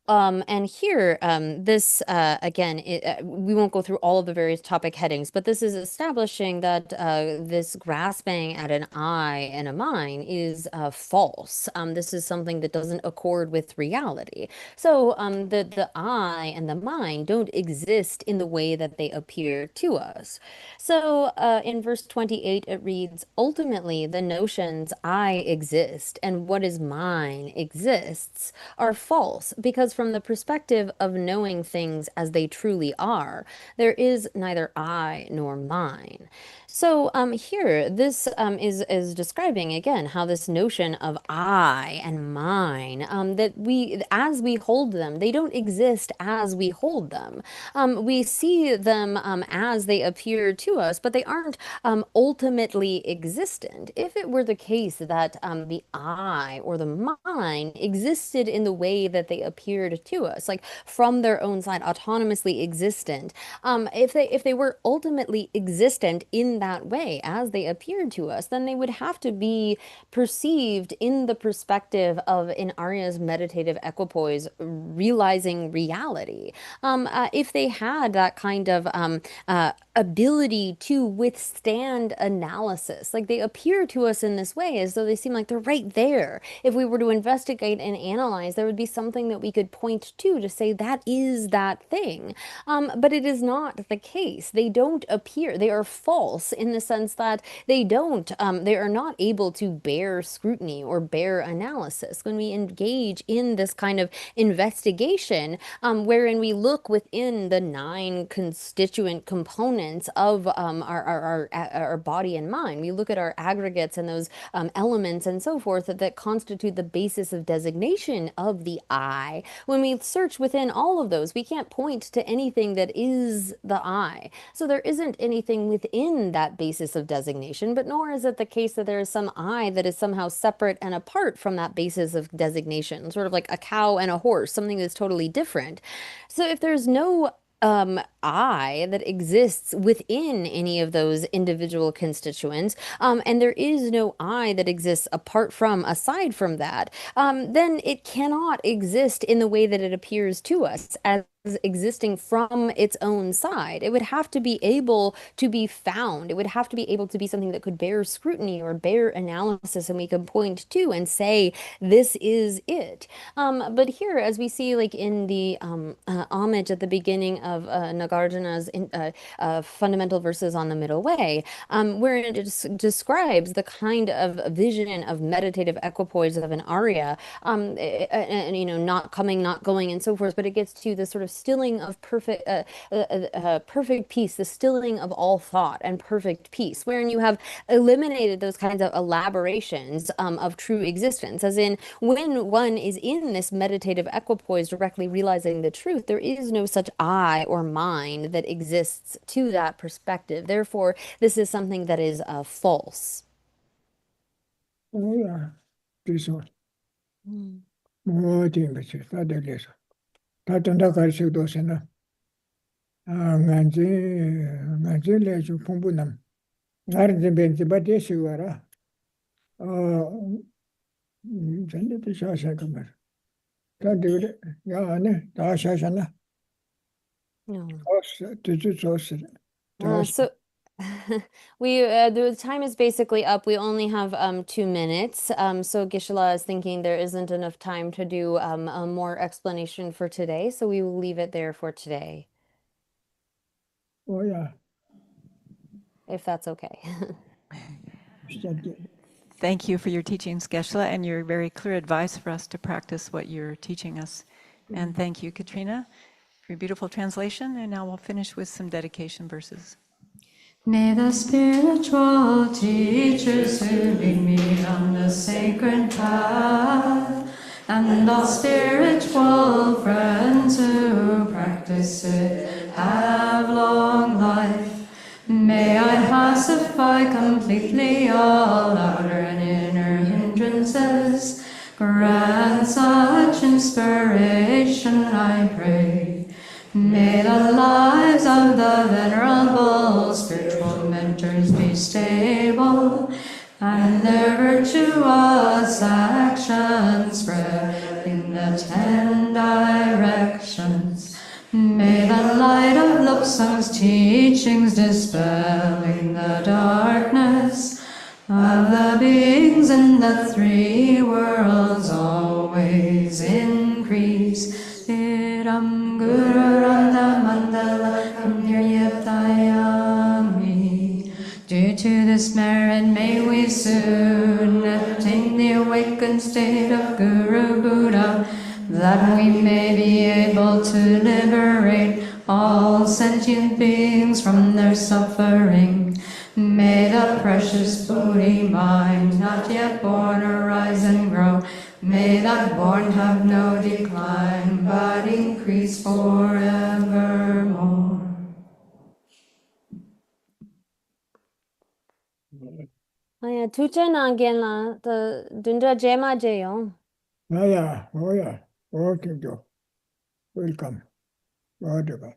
And here, this, again, we won't go through all of the various topic headings, but this is establishing that this grasping at an I and a mine is false. This is something that doesn't accord with reality. So the I and the mine don't exist in the way that they appear to us. So in verse 28, it reads, ultimately, the notions I exist and what is mine exists are false because from the perspective of knowing things as they truly are, there is neither I nor mine. So here, this is describing again how this notion of I and mine, that as we hold them, they don't exist as we hold them. We see them as they appear to us, but they aren't ultimately existent. If it were the case that the I or the mine existed in the way that they appeared to us, like from their own side, autonomously existent, if they were ultimately existent in that way as they appeared to us, then they would have to be perceived in the perspective of in Arya's meditative equipoise realizing reality. If they had that kind of ability to withstand analysis. Like they appear to us in this way as though they seem like they're right there. If we were to investigate and analyze, there would be something that we could point to say that is that thing. But it is not the case. They don't appear, they are false in the sense that they are not able to bear scrutiny or bear analysis. When we engage in this kind of investigation, wherein we look within the 9 constituent components of our body and mind. We look at our aggregates and those elements and so forth that constitute the basis of designation of the I. When we search within all of those, we can't point to anything that is the I. So there isn't anything within that basis of designation, but nor is it the case that there is some I that is somehow separate and apart from that basis of designation, sort of like a cow and a horse, something that's totally different. So if there's no I that exists within any of those individual constituents, and there is no I that exists aside from that, then it cannot exist in the way that it appears to us as existing from its own side. It would have to be able to be found. It would have to be able to be something that could bear scrutiny or bear analysis, and we can point to and say, this is it. But here, as we see, like in the homage at the beginning of Nagarjuna's fundamental verses on the middle way, wherein it describes the kind of vision of meditative equipoise of an Arya, and not coming, not going, and so forth. But it gets to the sort of stilling of perfect peace, the stilling of all thought and perfect peace, wherein you have eliminated those kinds of elaborations of true existence, as in when one is in this meditative equipoise directly realizing the truth, there is no such I or mind that exists to that perspective. Therefore, this is something that is false. Yeah, this one. 모든 것이 다 들려서 다 전다 가르치고 도서는 ngānzi lēchū phōngbū nam ngāri zimbēnzi bātē shīwārā zhāndi tī shāshā kamar tā dhīgirī yā āni tā shāshā na tūchū tsōsir So the time is basically up. We only have 2 minutes. So Geshe is thinking there isn't enough time to do a more explanation for today. So we will leave it there for today, oh yeah if that's okay. Thank you for your teachings, Geshe, and your very clear advice for us to practice what you're teaching us. And thank you, Katrina, for your beautiful translation. And now we'll finish with some dedication verses. May the spiritual teachers who lead me on the sacred path, and all spiritual friends who practice it, have long life. May I pacify completely all outer and inner hindrances. Grant such inspiration, I pray. May the lives of the venerable spiritual mentors be stable, and their virtuous actions spread in the 10 directions. May the light of wholesome's teachings dispelling the darkness of the beings in the 3 worlds always increase. Tiram Guru Randa Mandala Kamniryatayami. Due to this merit, may we soon attain the awakened state of Guru Buddha, that we may be able to liberate all sentient beings from their suffering. May the precious Bodhi mind, not yet born, arise and grow. May that born have no decline, but increase forevermore. Aya tuche na gen la the dundra jema jeyong. oh yeah okay welcome. Whatever.